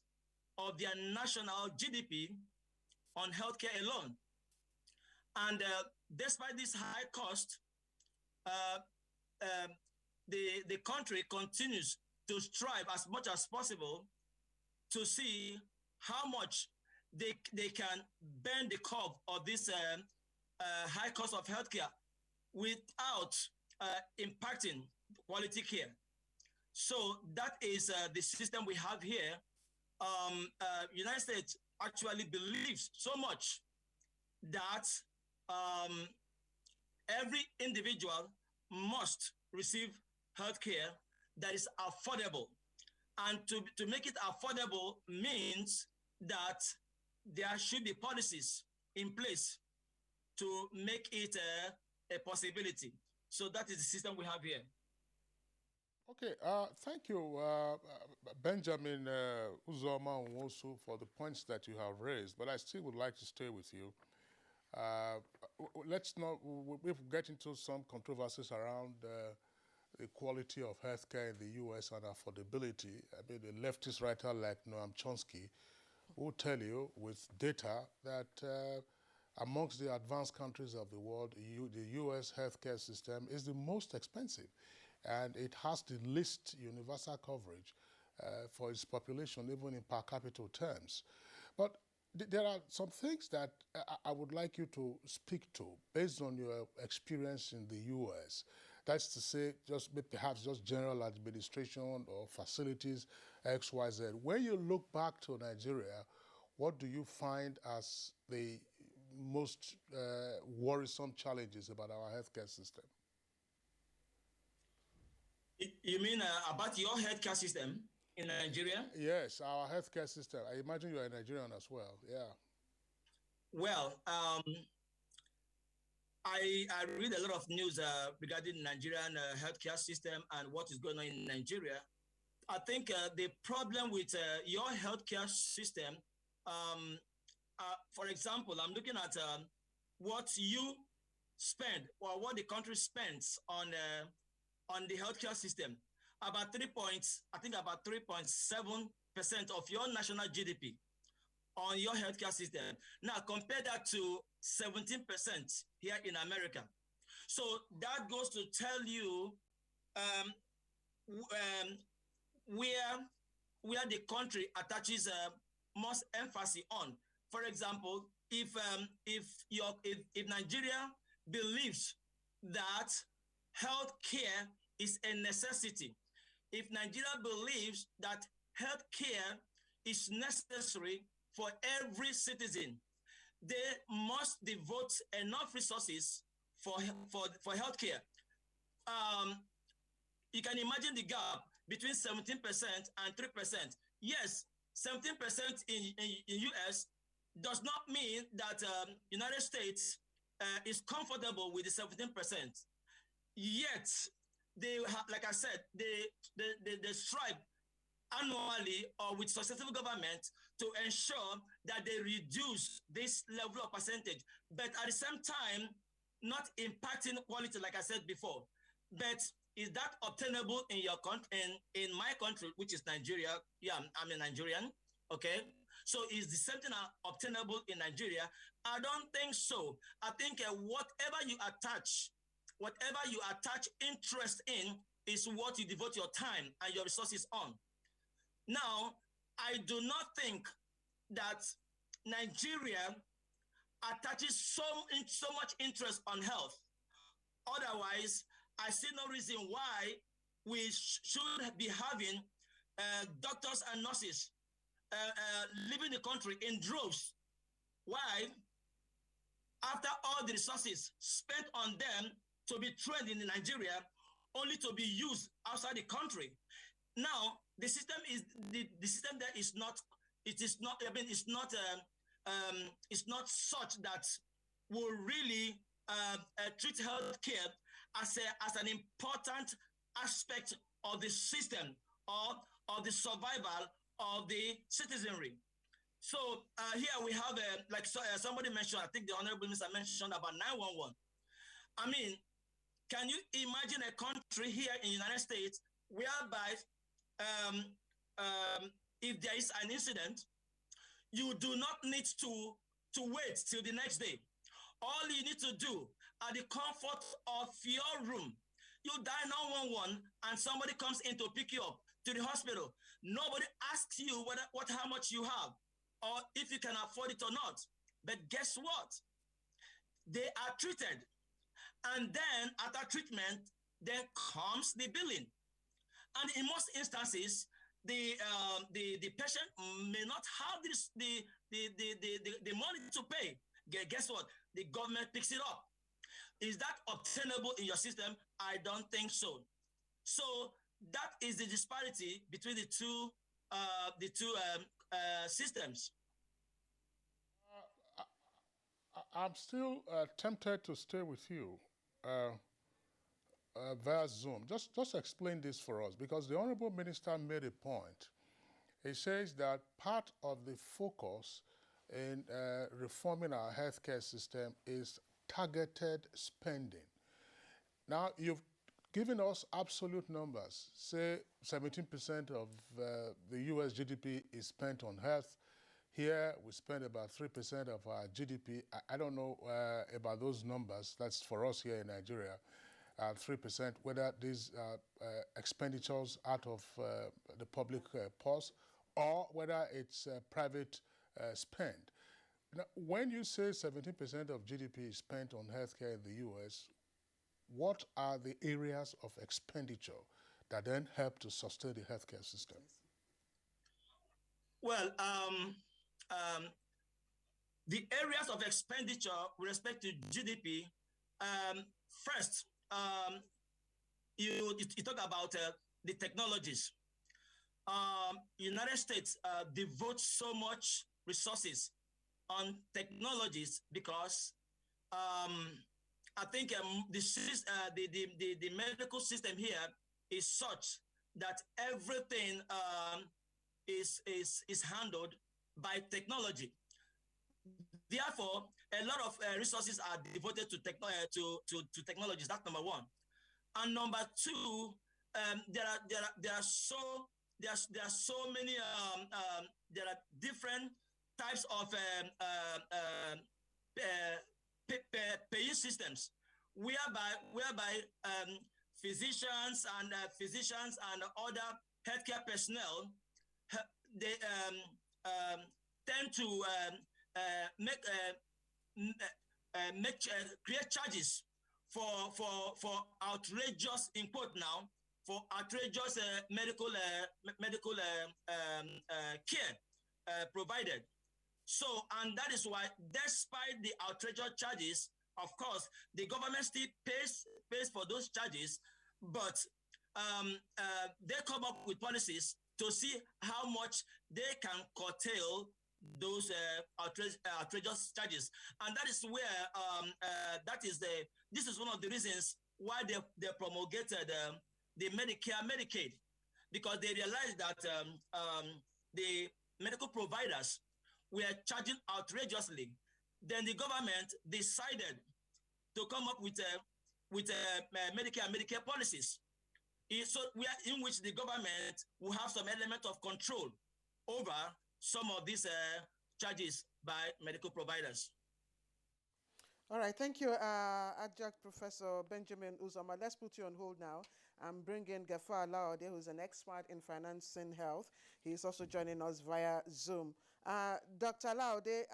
of their national GDP on healthcare alone. And despite this high cost, the country continues to strive as much as possible to see how much they can bend the curve of this high cost of healthcare without impacting quality care. So that is the system we have here. United States actually believes so much that every individual must receive health care that is affordable. And to make it affordable means that there should be policies in place to make it a possibility. So that is the system we have here. Okay, thank you, Benjamin Uzoma Nwosu, for the points that you have raised, but I still would like to stay with you. Let's not, we've get into some controversies around the quality of healthcare in the US and affordability. I mean, a leftist writer like Noam Chomsky will tell you with data that amongst the advanced countries of the world, the US healthcare system is the most expensive, and it has the least universal coverage for its population, even in per capita terms. But there are some things that I would like you to speak to based on your experience in the US. That's to say, just perhaps just general administration or facilities, X, Y, Z. When you look back to Nigeria, what do you find as the most worrisome challenges about our healthcare system? You mean about your healthcare system in Nigeria? Yes, our healthcare system. I imagine you are a Nigerian as well. Yeah. Well, I read a lot of news regarding Nigerian healthcare system and what is going on in Nigeria. I think the problem with your healthcare system, for example, I'm looking at what you spend or what the country spends on the healthcare system. About 3.7% of your national GDP on your healthcare system. Now compare that to 17% here in America. So that goes to tell you where the country attaches most emphasis on. For example, if Nigeria believes that health care is a necessity, if Nigeria believes that health care is necessary for every citizen, they must devote enough resources for health care. You can imagine the gap between 17% and 3%. Yes, 17% in US does not mean that United States is comfortable with the 17%. Yet, they have, like I said, they strive annually or with successive government to ensure that they reduce this level of percentage, but at the same time, not impacting quality, like I said before. But is that obtainable in your country, in my country, which is Nigeria? Yeah, I'm a Nigerian, okay? So is the same thing obtainable in Nigeria? I don't think so. I think whatever you attach interest in is what you devote your time and your resources on. Now, I do not think that Nigeria attaches so much interest on health. Otherwise, I see no reason why we should be having doctors and nurses leaving the country in droves. Why? After all the resources spent on them to be trained in Nigeria, only to be used outside the country. Now, the system is the system there is not. It is not. I mean, it's not such that will really treat healthcare as an important aspect of the system or of the survival of the citizenry. So here we have, somebody mentioned, I think the Honorable Minister mentioned about 911. I mean, can you imagine a country here in the United States whereby if there is an incident, you do not need to wait till the next day. All you need to do at the comfort of your room, you dial 911 and somebody comes in to pick you up to the hospital. Nobody asks you how much you have or if you can afford it or not. But guess what? They are treated. And then after treatment, then comes the billing. And in most instances, the patient may not have the money to pay. Guess what? The government picks it up. Is that obtainable in your system? I don't think so. So that is the disparity between the two systems. I'm still tempted to stay with you via Zoom. Just explain this for us, because the Honorable Minister made a point. He says that part of the focus in reforming our healthcare system is targeted spending. Now, you've given us absolute numbers. Say 17% of the US GDP is spent on health. Here, we spend about 3% of our GDP. I don't know about those numbers. That's for us here in Nigeria, 3%, whether these expenditures out of the public purse or whether it's private spend. Now, when you say 17% of GDP is spent on healthcare in the US, what are the areas of expenditure that then help to sustain the healthcare system? Well, the areas of expenditure with respect to GDP, first, you talk about the technologies. United States devotes so much resources on technologies because I think the medical system here is such that everything is handled by technology. Therefore, a lot of resources are devoted to technologies. That's number one. And number two, there are so many there are different types of paying systems whereby physicians and other healthcare personnel they tend to create charges for outrageous input now for outrageous medical care provided. So, and that is why, despite the outrageous charges, of course, the government still pays for those charges, but they come up with policies to see how much they can curtail those outrageous charges. And that is where this is one of the reasons why they promulgated the Medicare, Medicaid, because they realized that the medical providers were charging outrageously. Then the government decided to come up with Medicare and Medicare policies, in which the government will have some element of control over some of these charges by medical providers. All right, thank you, Adjunct Professor Benjamin Uzoma. Let's put you on hold now and bring in Gafar Laode, who's an expert in financing health. He's also joining us via Zoom. Dr. Laode,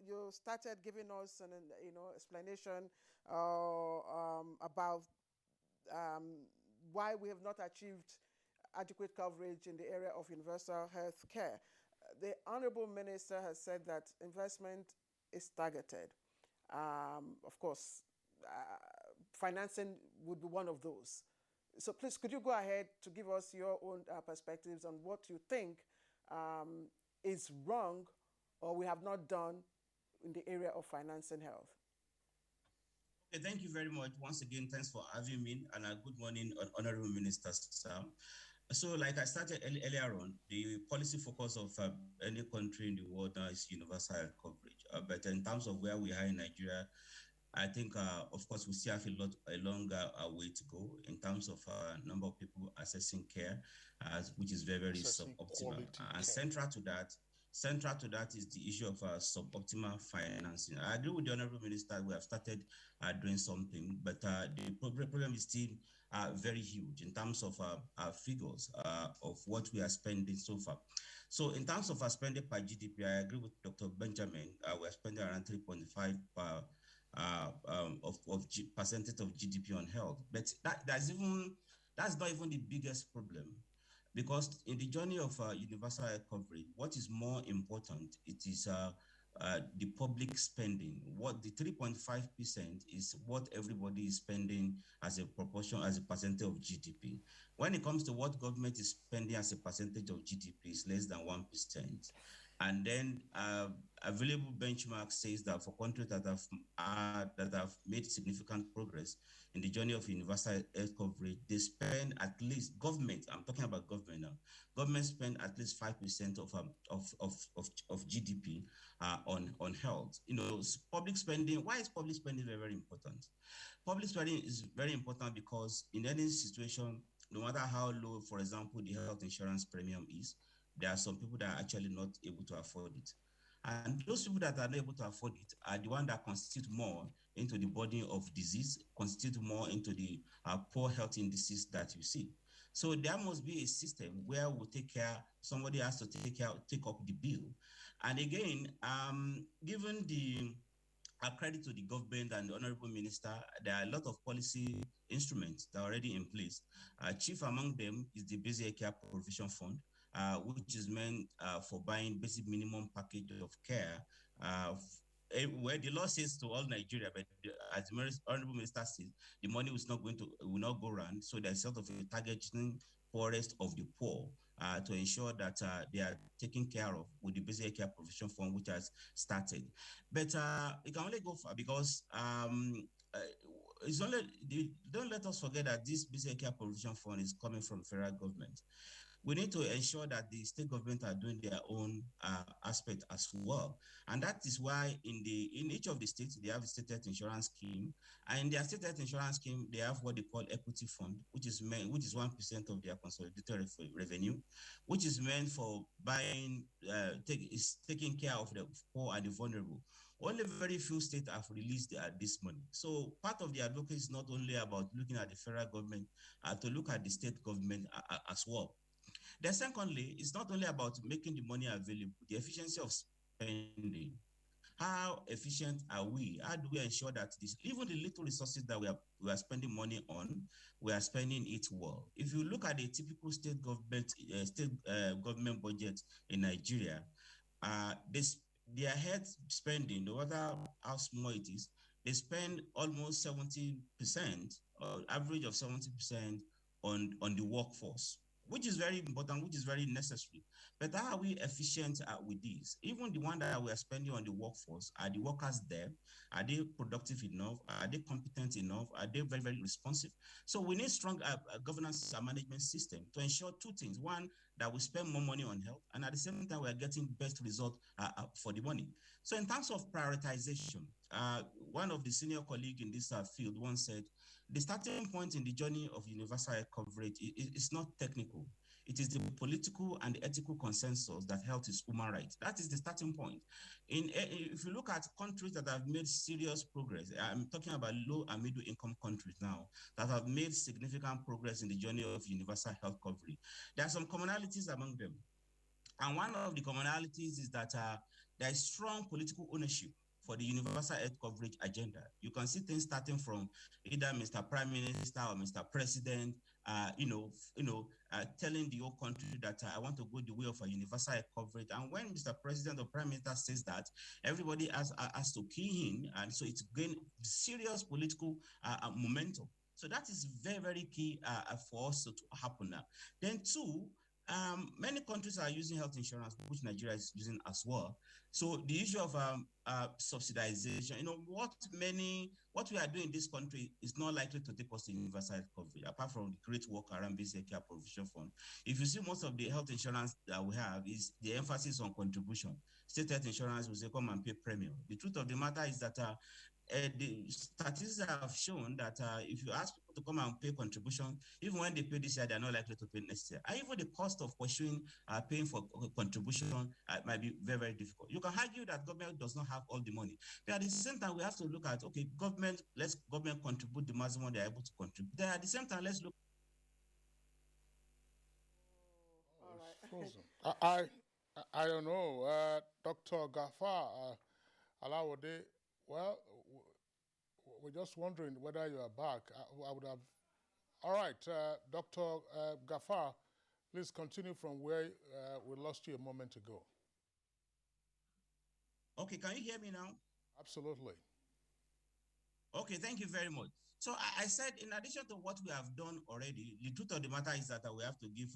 you started giving us an explanation about why we have not achieved adequate coverage in the area of universal health care. the Honorable Minister has said that investment is targeted. Of course, financing would be one of those. So please, could you go ahead to give us your own perspectives on what you think is wrong or we have not done in the area of financing health? Okay, thank you very much. Once again, thanks for having me, and good morning, Honorable Minister Sam. So, like I started earlier on, the policy focus of any country in the world now is universal health coverage. But in terms of where we are in Nigeria, I think, of course, we still have a longer way to go in terms of number of people accessing care, which is very, very suboptimal. And central to that is the issue of suboptimal financing. I agree with the Honorable Minister. We have started doing something, but the problem is still very huge in terms of figures of what we are spending so far. So in terms of our spending per GDP, I agree with Dr. Benjamin. We're spending around 3.5 percentage of GDP on health, but that's not even the biggest problem, because in the journey of universal health coverage, what is more important, it is the public spending. What the 3.5% is what everybody is spending as a proportion, as a percentage of GDP. When it comes to what government is spending as a percentage of GDP, is less than 1%. And then available benchmark says that for countries that have made significant progress in the journey of universal health coverage, they spend at least, government, I'm talking about government now, government spend at least 5% of GDP on health. You know, public spending. Why is public spending very, very important? Public spending is very important because in any situation, no matter how low, for example, the health insurance premium is, there are some people that are actually not able to afford it. And those people that are not able to afford it are the ones that constitute more into the burden of disease, constitute more into the poor health indices that you see. So there must be a system where we take care, somebody has to take up the bill. And again, given the credit to the government and the Honorable Minister, there are a lot of policy instruments that are already in place. Chief among them is the Basic Care Provision Fund, which is meant for buying basic minimum package of care, where the law says to all Nigeria, but as the Honorable Minister says, the money will not go around. So there's sort of a targeting poorest of the poor to ensure that they are taken care of with the Basic Care Provision Fund, which has started. But it can only go far because don't let us forget that this Basic Care Provision Fund is coming from federal government. We need to ensure that the state government are doing their own aspect as well. And that is why in each of the states, they have a state health insurance scheme. And in their state health insurance scheme, they have what they call equity fund, which is 1% of their consolidated revenue, which is meant for buying, taking care of the poor and the vulnerable. Only very few states have released this money. So part of the advocacy is not only about looking at the federal government, to look at the state government as well. Then secondly, it's not only about making the money available, the efficiency of spending. How efficient are we? How do we ensure that even the little resources that we are spending money on, we are spending it well? If you look at a typical state government budget in Nigeria, their health spending, no matter how small it is, they spend almost 70%, or average of 70% on the workforce, which is very important, which is very necessary. But how are we efficient with this? Even the one that we are spending on the workforce, are the workers there? Are they productive enough? Are they competent enough? Are they very, very responsive? So we need strong governance and management system to ensure two things. One, that we spend more money on health, and at the same time, we are getting best result for the money. So in terms of prioritization, one of the senior colleagues in this field once said, the starting point in the journey of universal health coverage is not technical. It is the political and ethical consensus that health is human right. That is the starting point. If you look at countries that have made serious progress, I'm talking about low and middle income countries now, that have made significant progress in the journey of universal health coverage. There are some commonalities among them. And one of the commonalities is that there is strong political ownership for the universal health coverage agenda. You can see things starting from either Mr. Prime Minister or Mr. President, telling the whole country that I want to go the way of a universal health coverage. And when Mr. President or Prime Minister says that, everybody has to key in, and so it's gained serious political momentum. So that is very, very key for us to happen now. Then two, many countries are using health insurance, which Nigeria is using as well. So the issue of subsidization, what we are doing in this country is not likely to take us to universal health coverage, apart from the great work around basic care provision fund. If you see, most of the health insurance that we have is the emphasis on contribution. State health insurance will say, come and pay premium. The truth of the matter is that the statistics have shown that if you ask people to come and pay contribution, even when they pay this year, they're not likely to pay next year. And even the cost of pursuing paying for contribution might be very, very difficult. You can argue that government does not have all the money, but at the same time, we have to look at, okay, government contribute the maximum they're able to contribute. Then at the same time, let's look. I don't know, Dr. Gafar Alawode. Well, we're just wondering whether you are back. I would have. All right, Dr. Gafar, please continue from where we lost you a moment ago. Okay, can you hear me now? Absolutely. Okay, thank you very much. So I said, in addition to what we have done already, the truth of the matter is that we have to give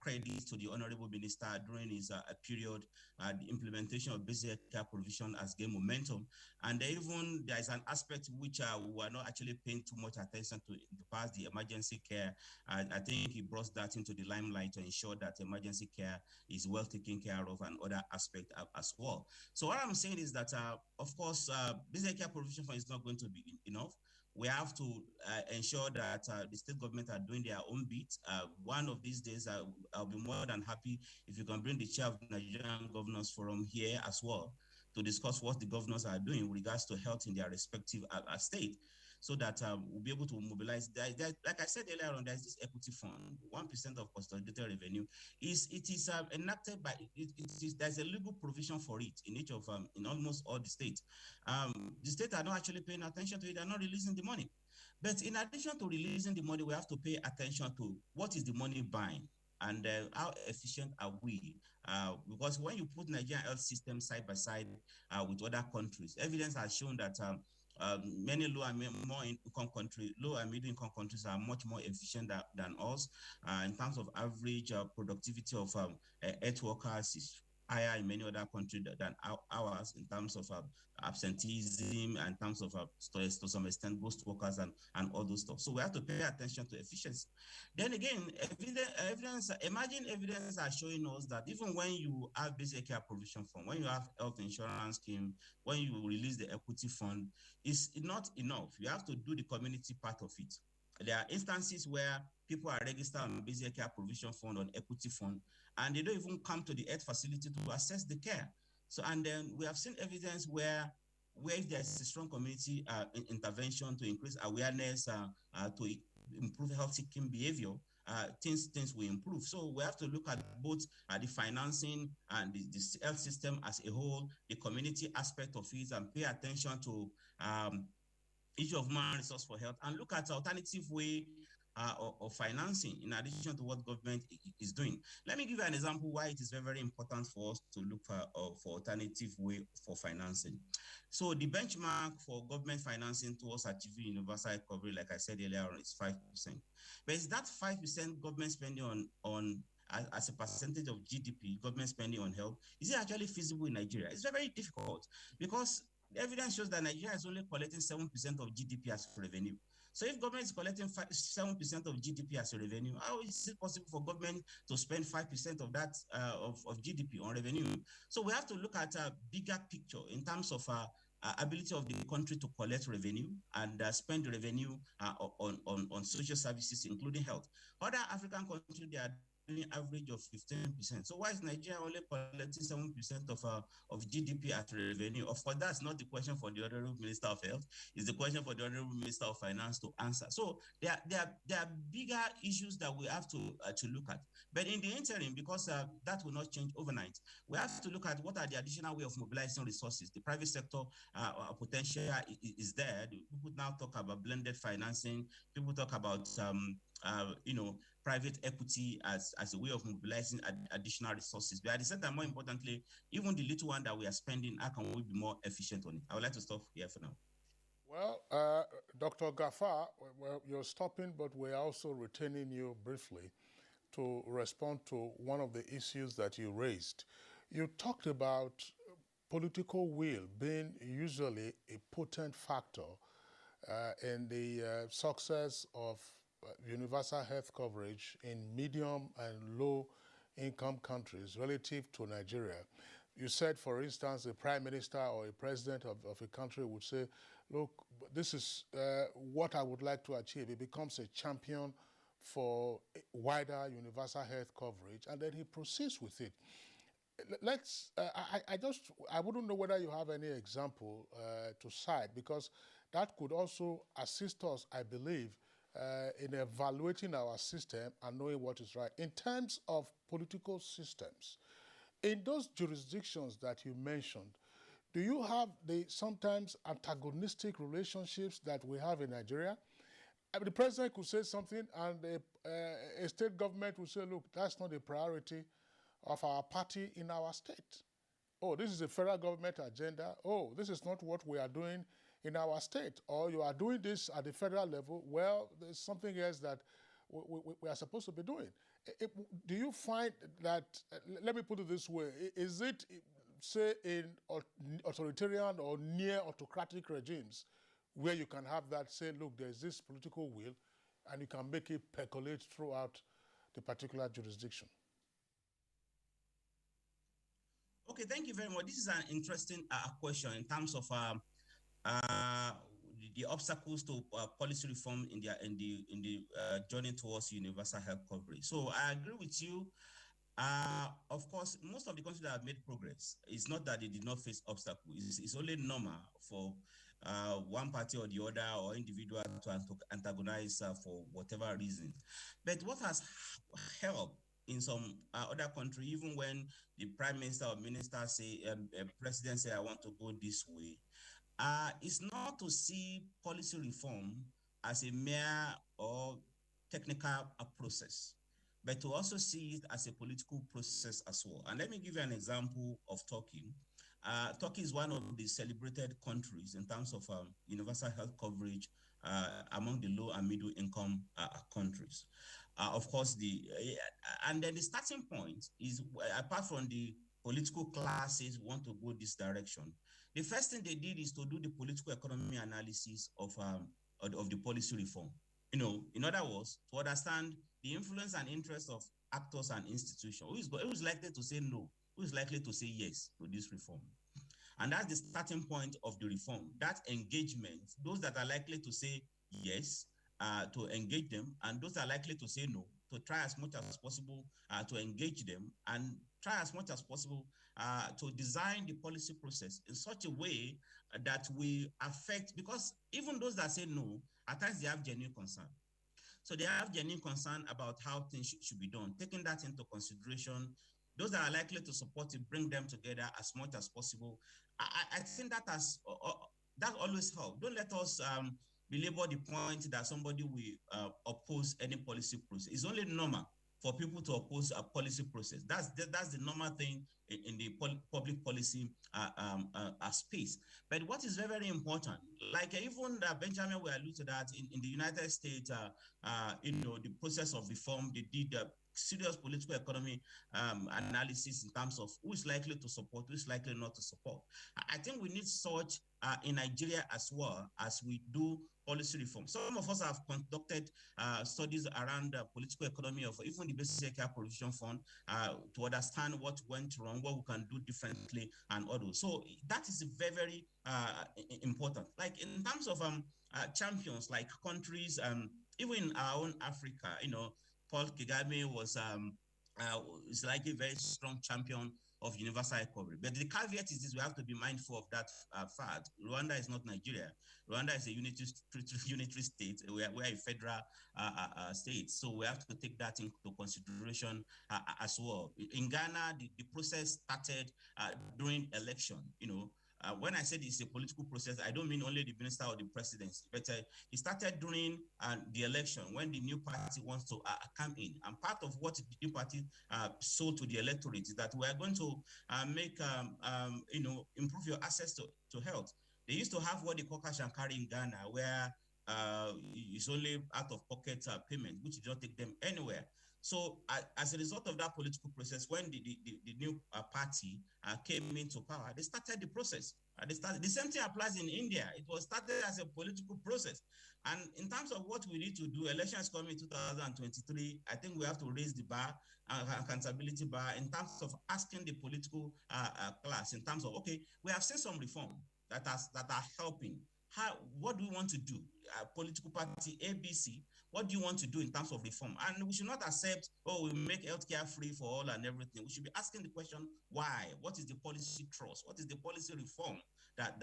credit to the Honorable Minister during his period. The implementation of basic care provision has gained momentum. And even there is an aspect which we are not actually paying too much attention to in the past, the emergency care. I think he brought that into the limelight to ensure that emergency care is well taken care of, and other aspects as well. So what I'm saying is that, of course, basic care provision fund is not going to be enough. We have to ensure that the state government are doing their own bit. One of these days, I'll be more than happy if you can bring the chair of the Nigerian Governors Forum here as well to discuss what the governors are doing with regards to health in their respective state, so that we'll be able to mobilize. Like I said earlier on, there's this equity fund, 1% of consolidated revenue. It is enacted by, there's a legal provision for it in each of, in almost all the states. The states are not actually paying attention to it, they're not releasing the money. But in addition to releasing the money, we have to pay attention to what is the money buying, and how efficient are we? Because when you put Nigerian health system side by side with other countries, evidence has shown that many low and middle income countries are much more efficient than us. In terms of average productivity of health workers is higher in many other countries than ours, in terms of absenteeism, and in terms of to some extent ghost workers and all those stuff. So we have to pay attention to efficiency. Then again, emerging evidence are showing us that even when you have basic care provision fund, when you have health insurance scheme, when you release the equity fund, it's not enough. You have to do the community part of it. There are instances where people are registered on basic care provision fund, on equity fund, and they don't even come to the health facility to assess the care. So, and then we have seen evidence where if there's a strong community intervention to increase awareness, to improve health-seeking behavior, things will improve. So we have to look at both the financing and the health system as a whole, the community aspect of it, and pay attention to issue of human resource for health, and look at alternative way of financing in addition to what government is doing. Let me give you an example why it is very, very important for us to look for alternative way for financing. So the benchmark for government financing towards achieving universal coverage, like I said earlier on, is 5%. But is that 5% government spending on as a percentage of GDP, government spending on health, is it actually feasible in Nigeria? It's very, very difficult, because the evidence shows that Nigeria is only collecting 7% of GDP as revenue. So if government is collecting 7% of GDP as a revenue, how is it possible for government to spend 5% of that of GDP on revenue? So we have to look at a bigger picture in terms of ability of the country to collect revenue and spend the revenue on social services, including health. Other African countries, they are average of 15%. So why is Nigeria only collecting 7% of GDP as revenue? Of course, that's not the question for the Honorable Minister of Health. It's the question for the Honorable Minister of Finance to answer. So there are bigger issues that we have to look at. But in the interim, because that will not change overnight, we have to look at what are the additional way of mobilizing resources. The private sector potential is there. People now talk about blended financing. People talk about private equity as a way of mobilizing additional resources. But at the same time, more importantly, even the little one that we are spending, how can we be more efficient on it? I would like to stop here for now. Well, Dr. Gafar, well, you're stopping, but we're also retaining you briefly to respond to one of the issues that you raised. You talked about political will being usually a potent factor in the success of universal health coverage in medium and low income countries relative to Nigeria. You said, for instance, a prime minister or a president of a country would say, look, this is what I would like to achieve. He becomes a champion for wider universal health coverage, and then he proceeds with it. I wouldn't know whether you have any example to cite, because that could also assist us, I believe, in evaluating our system and knowing what is right. In terms of political systems, in those jurisdictions that you mentioned, do you have the sometimes antagonistic relationships that we have in Nigeria? I mean, the president could say something and a state government will say, look, that's not a priority of our party in our state. Oh, this is a federal government agenda. Oh, this is not what we are doing in our state. Or you are doing this at the federal level. Well, there's something else that we are supposed to be doing. Do you find that, let me put it this way, is it, say, in authoritarian or near autocratic regimes where you can have that, say, look, there's this political will, and you can make it percolate throughout the particular jurisdiction? Okay, thank you very much. This is an interesting question in terms of the obstacles to policy reform in the journey towards universal health coverage. So I agree with you. Of course, most of the countries that have made progress, it's not that they did not face obstacles. It's only normal for one party or the other or individual to antagonize for whatever reason. But what has helped in some other country, even when the prime minister or minister say, president say, I want to go this way, is not to see policy reform as a mere or technical process, but to also see it as a political process as well. And let me give you an example of Turkey. Turkey is one of the celebrated countries in terms of universal health coverage among the low and middle income countries. Of course, and then the starting point is, apart from the political classes want to go this direction, the first thing they did is to do the political economy analysis of the policy reform. You know, in other words, to understand the influence and interest of actors and institutions. Who is likely to say no? Who is likely to say yes to this reform? And that's the starting point of the reform. That engagement, those that are likely to say yes, to engage them, and those that are likely to say no, to try as much as possible to engage them, and try as much as possible to design the policy process in such a way that we affect, because even those that say no, at times they have genuine concern. So they have genuine concern about how things should be done. Taking that into consideration, those that are likely to support it, bring them together as much as possible. I think that that always helps. Don't let us belabor the point that somebody will oppose any policy process. It's only normal for people to oppose a policy process. That's the normal thing in the public policy space. But what is very, very important, like even Benjamin will allude to that in the United States, the process of reform, they did serious political economy analysis in terms of who is likely to support, who is likely not to support. I think we need such in Nigeria as well as we do policy reform. Some of us have conducted studies around the political economy of even the Basic Care Provision Fund to understand what went wrong, what we can do differently, and others. So that is very, very important. Like in terms of champions, like countries, even in our own Africa, Paul Kagame was is like a very strong champion of universal coverage. But the caveat is this: we have to be mindful of that fact. Rwanda is not Nigeria. Rwanda is a unitary state. We are a federal state, so we have to take that into consideration as well. In Ghana, the process started during election. When I said it's a political process, I don't mean only the minister or the presidency, but it started during the election when the new party wants to come in. And part of what the new party sold to the electorate is that we are going to improve your access to health. They used to have what they call cash and carry in Ghana, where it's only out of pocket payment, which you don't take them anywhere. So as a result of that political process, when the new party came into power, they started the process. The same thing applies in India. It was started as a political process. And in terms of what we need to do, elections coming in 2023, I think we have to raise the bar, accountability bar, in terms of asking the political class, in terms of, okay, we have seen some reform that are helping. What do we want to do? Political party ABC, what do you want to do in terms of reform? And we should not accept, we make healthcare free for all and everything. We should be asking the question, why? What is the policy thrust? What is the policy reform that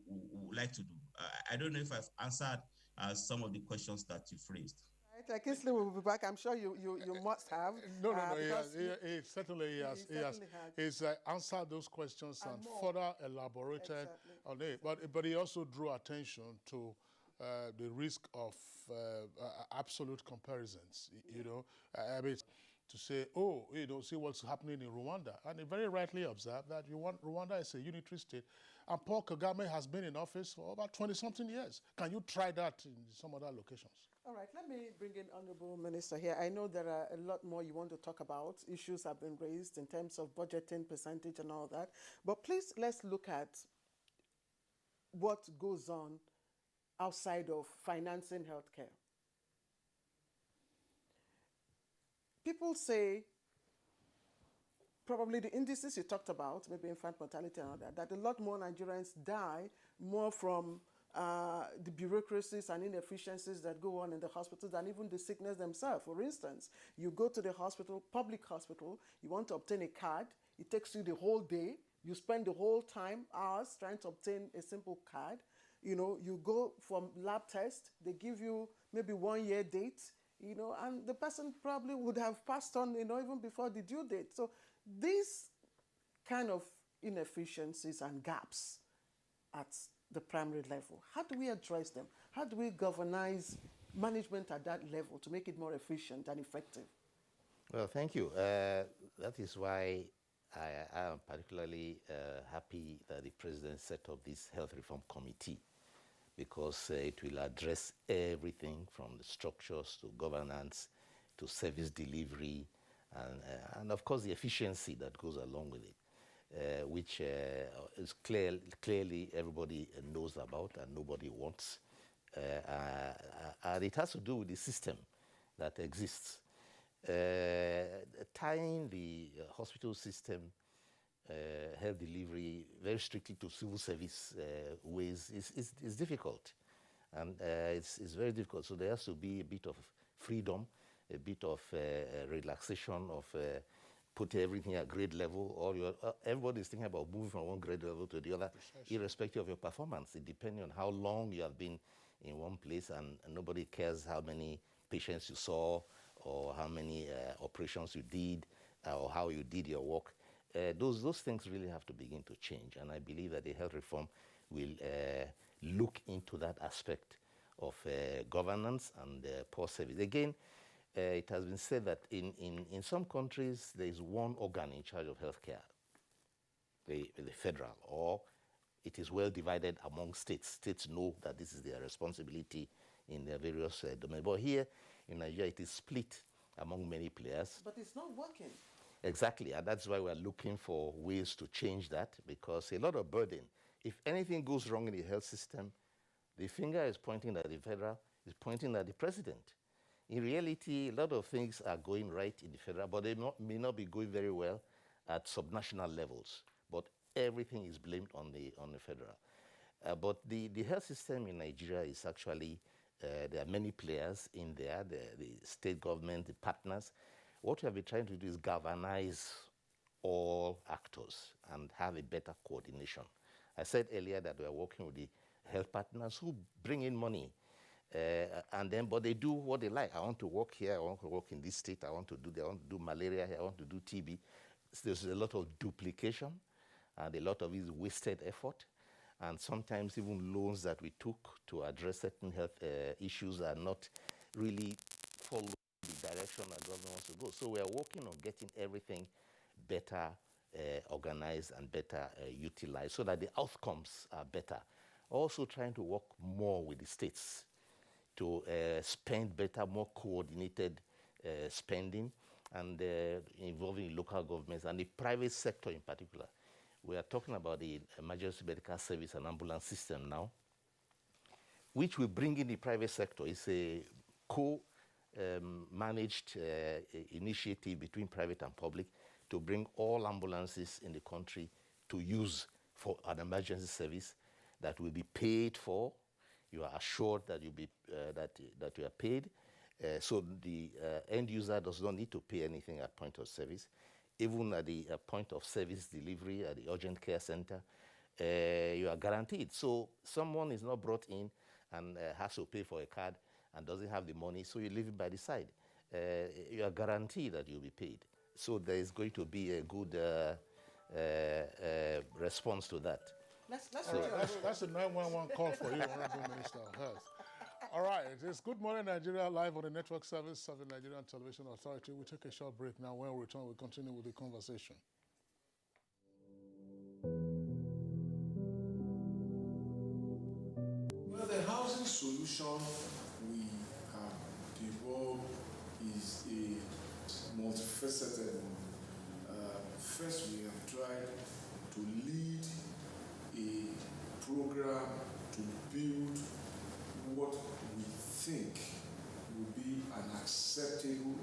we would like to do? I don't know if I've answered some of the questions that you've raised. Right, Kingsley will be back. I'm sure you must have. No, he certainly has. He's answered those questions and further elaborated on it. But he also drew attention to the risk of absolute comparisons. I mean, to say, see what's happening in Rwanda. And he very rightly observed that Rwanda is a unitary state, and Paul Kagame has been in office for about 20-something years. Can you try that in some other locations? All right, let me bring in Honorable Minister here. I know there are a lot more you want to talk about. Issues have been raised in terms of budgeting percentage and all that. But please, let's look at what goes on outside of financing healthcare. People say, probably the indices you talked about, maybe infant mortality and all that a lot more Nigerians die more from the bureaucracies and inefficiencies that go on in the hospitals than even the sickness themselves. For instance, you go to the hospital, public hospital, you want to obtain a card, it takes you the whole day, you spend the whole time, hours, trying to obtain a simple card. You go for lab test, they give you maybe 1 year date, and the person probably would have passed on, even before the due date. So these kind of inefficiencies and gaps at the primary level, how do we address them? How do we governize management at that level to make it more efficient and effective? Well, thank you. That is why I am particularly happy that the president set up this health reform committee, because it will address everything from the structures to governance to service delivery and of course the efficiency that goes along with it, which is clearly everybody knows about and nobody wants. And it has to do with the system that exists. Tying the hospital system, health delivery very strictly to civil service ways is difficult, and it's very difficult. So there has to be a bit of freedom, a bit of relaxation of put everything at grade level. Everybody is thinking about moving from one grade level to the other, irrespective of your performance. It depends on how long you have been in one place, and nobody cares how many patients you saw or how many operations you did or how you did your work. Those things really have to begin to change, and I believe that the health reform will look into that aspect of governance and poor service. Again, it has been said that in some countries there is one organ in charge of healthcare, the federal, or it is well divided among states. States know that this is their responsibility in their various domains. But here in Nigeria, it is split among many players. But it's not working. Exactly, and that's why we're looking for ways to change that, because a lot of burden. If anything goes wrong in the health system, the finger is pointing at the federal, is pointing at the president. In reality, a lot of things are going right in the federal, but they may not be going very well at subnational levels. But everything is blamed on the federal. But the health system in Nigeria is actually, there are many players in there, the state government, the partners. What we have been trying to do is galvanize all actors and have a better coordination. I said earlier that we are working with the health partners who bring in money, but they do what they like. I want to work here, I want to work in this state, I want to do malaria here, I want to do TB. So there's a lot of duplication and a lot of is wasted effort. And sometimes even loans that we took to address certain health issues are not really following the direction that government wants to go. So we are working on getting everything better organized and better utilized so that the outcomes are better. Also trying to work more with the states to spend better, more coordinated spending, and involving local governments and the private sector in particular. We are talking about the emergency medical service and ambulance system now, which will bring in the private sector. It's a co-managed initiative between private and public to bring all ambulances in the country to use for an emergency service that will be paid for. You are assured that you'll be that you are paid, so the end user does not need to pay anything at point of service. Even at the point of service delivery at the urgent care center, you are guaranteed. So someone is not brought in and has to pay for a card and doesn't have the money, so you leave it by the side. You are guaranteed that you'll be paid. So there is going to be a good response to that. That's a 911 call for you, Honorable Minister of Health. All right, it's Good Morning Nigeria live on the network service of the Nigerian Television Authority. We'll take a short break now. When we return, we'll continue with the conversation. Well, the housing solution we have developed is a multifaceted one. First, we have tried to lead a program to build what we think will be an acceptable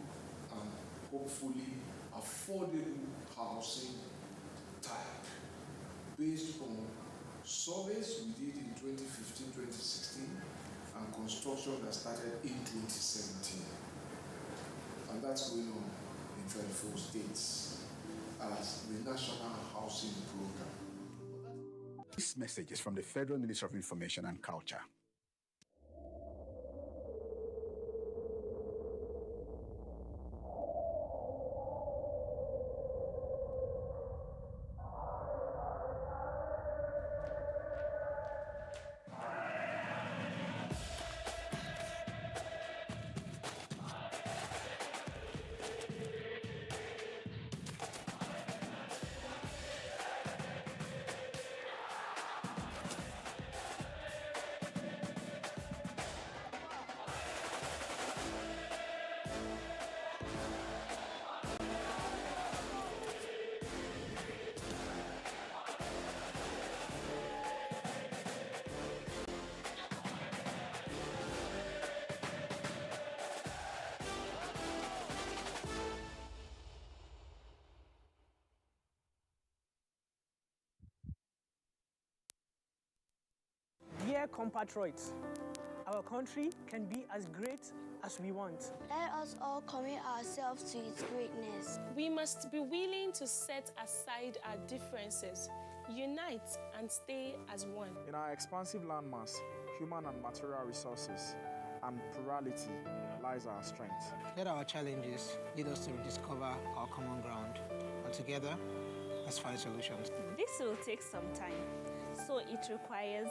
and hopefully affordable housing type based on surveys we did in 2015-2016 and construction that started in 2017. And that's going on in 34 states as the National Housing Program. This message is from the Federal Ministry of Information and Culture. Dear compatriots, our country can be as great as we want. Let us all commit ourselves to its greatness. We must be willing to set aside our differences, unite and stay as one. In our expansive landmass, human and material resources, and plurality lies our strength. Let our challenges lead us to rediscover our common ground, and together, let's find solutions. This will take some time, so it requires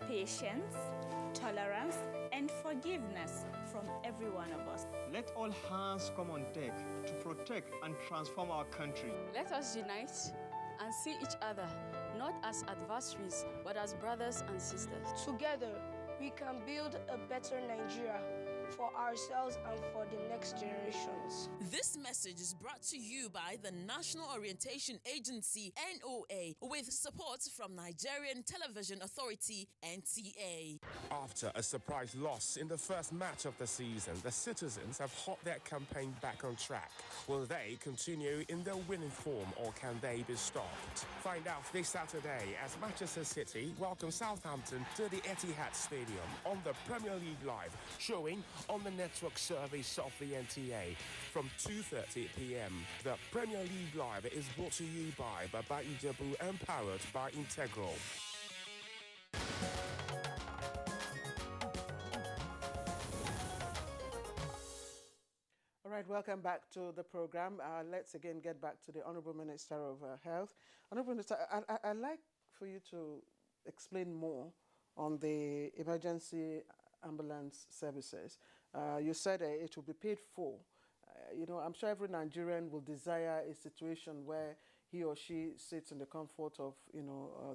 patience, tolerance, and forgiveness from every one of us. Let all hands come on deck to protect and transform our country. Let us unite and see each other not as adversaries, but as brothers and sisters. Together, we can build a better Nigeria for ourselves and for the next generations. This message is brought to you by the National Orientation Agency, NOA, with support from Nigerian Television Authority, NTA. After a surprise loss in the first match of the season, the citizens have hopped their campaign back on track. Will they continue in their winning form or can they be stopped? Find out this Saturday as Manchester City welcome Southampton to the Etihad Stadium on the Premier League Live, showing on the network service of the NTA from 2:30 p.m. The Premier League Live is brought to you by Baba Ijebu and powered by Integral. All right, welcome back to the program. Let's again get back to the Honorable Minister of Health. Honorable Minister, I'd like for you to explain more on the emergency ambulance services. You said it will be paid for. I'm sure every Nigerian will desire a situation where he or she sits in the comfort of,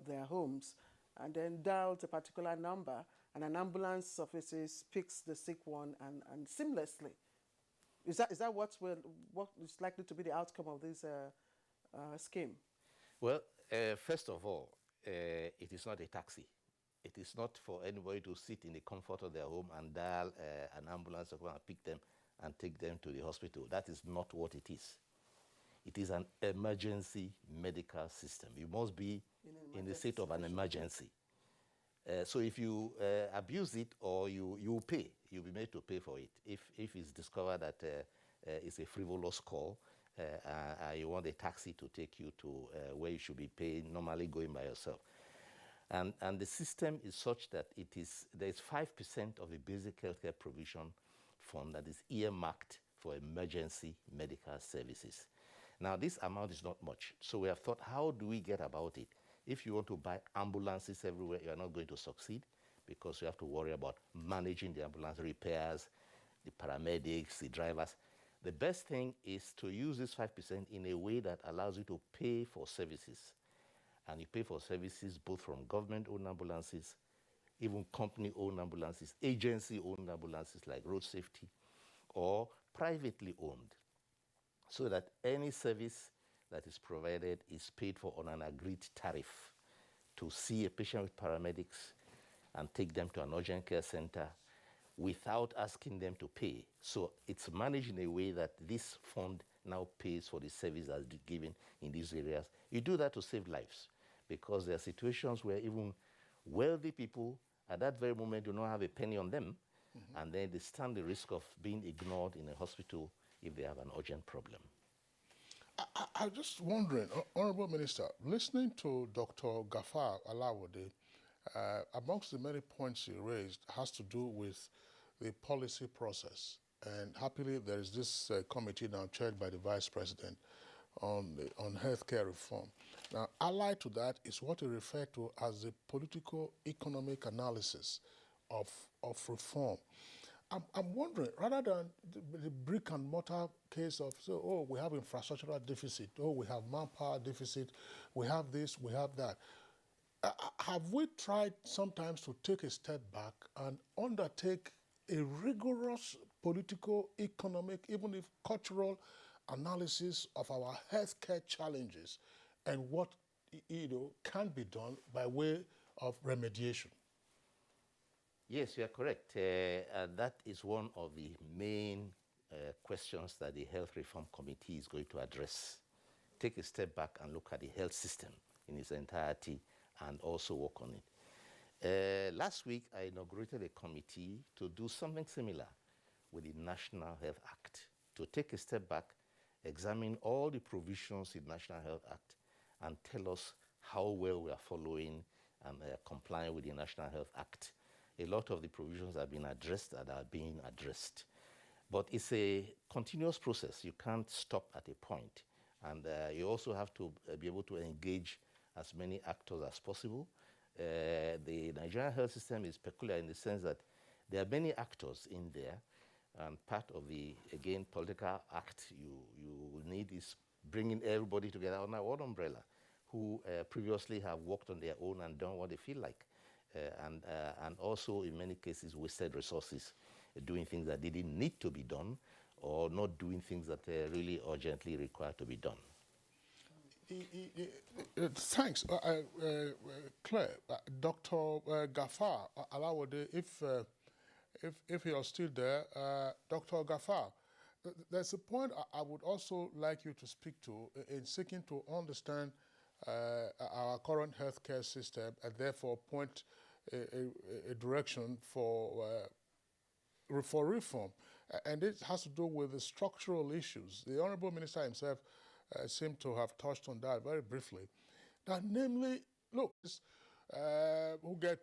their homes and then dials a particular number and an ambulance services picks the sick one and seamlessly. Is that what is likely to be the outcome of this scheme? Well, first of all, it is not a taxi. It is not for anybody to sit in the comfort of their home and dial an ambulance to come and pick them and take them to the hospital. That is not what it is. It is an emergency medical system. You must be in the state of an emergency. So if you abuse it or you pay, you'll be made to pay for it. If it's discovered that it's a frivolous call, you want a taxi to take you to where you should be paying, normally going by yourself. And the system is such that there is 5% of the basic healthcare provision fund that is earmarked for emergency medical services. Now, this amount is not much. So we have thought, how do we get about it? If you want to buy ambulances everywhere, you are not going to succeed because you have to worry about managing the ambulance repairs, the paramedics, the drivers. The best thing is to use this 5% in a way that allows you to pay for services. And you pay for services both from government-owned ambulances, even company-owned ambulances, agency-owned ambulances like road safety, or privately owned, so that any service that is provided is paid for on an agreed tariff to see a patient with paramedics and take them to an urgent care center without asking them to pay. So it's managed in a way that this fund now pays for the service that's given in these areas. You do that to save lives because there are situations where even wealthy people at that very moment do not have a penny on them, and then they stand the risk of being ignored in a hospital if they have an urgent problem. I'm just wondering, Honorable Minister, listening to Dr. Gafar Alawode, amongst the many points he raised has to do with the policy process. And happily, there is this committee now chaired by the Vice President on healthcare reform. Now, allied to that is what he referred to as the political-economic analysis of reform. I'm wondering, rather than the brick and mortar case of, we have infrastructural deficit, we have manpower deficit, we have this, we have that. Have we tried sometimes to take a step back and undertake a rigorous political, economic, even if cultural analysis of our healthcare challenges and what can be done by way of remediation? Yes, you are correct. And that is one of the main questions that the Health Reform Committee is going to address. Take a step back and look at the health system in its entirety and also work on it. Last week, I inaugurated a committee to do something similar with the National Health Act, to take a step back, examine all the provisions in the National Health Act, and tell us how well we are following and complying with the National Health Act. A lot of the provisions have been addressed and are being addressed. But it's a continuous process. You can't stop at a point. And you also have to be able to engage as many actors as possible. The Nigerian health system is peculiar in the sense that there are many actors in there. And part of the, again, political act you need is bringing everybody together under one umbrella who previously have worked on their own and done what they feel like. And also, in many cases, wasted resources doing things that didn't need to be done or not doing things that really urgently require to be done. Thanks, Claire. Dr. Gafar Alawode, if you're still there, Dr. Gafar, there's a point I would also like you to speak to in seeking to understand our current healthcare system and therefore point a direction for for reform. And it has to do with the structural issues. The Honorable Minister himself seemed to have touched on that very briefly. That namely, look, who get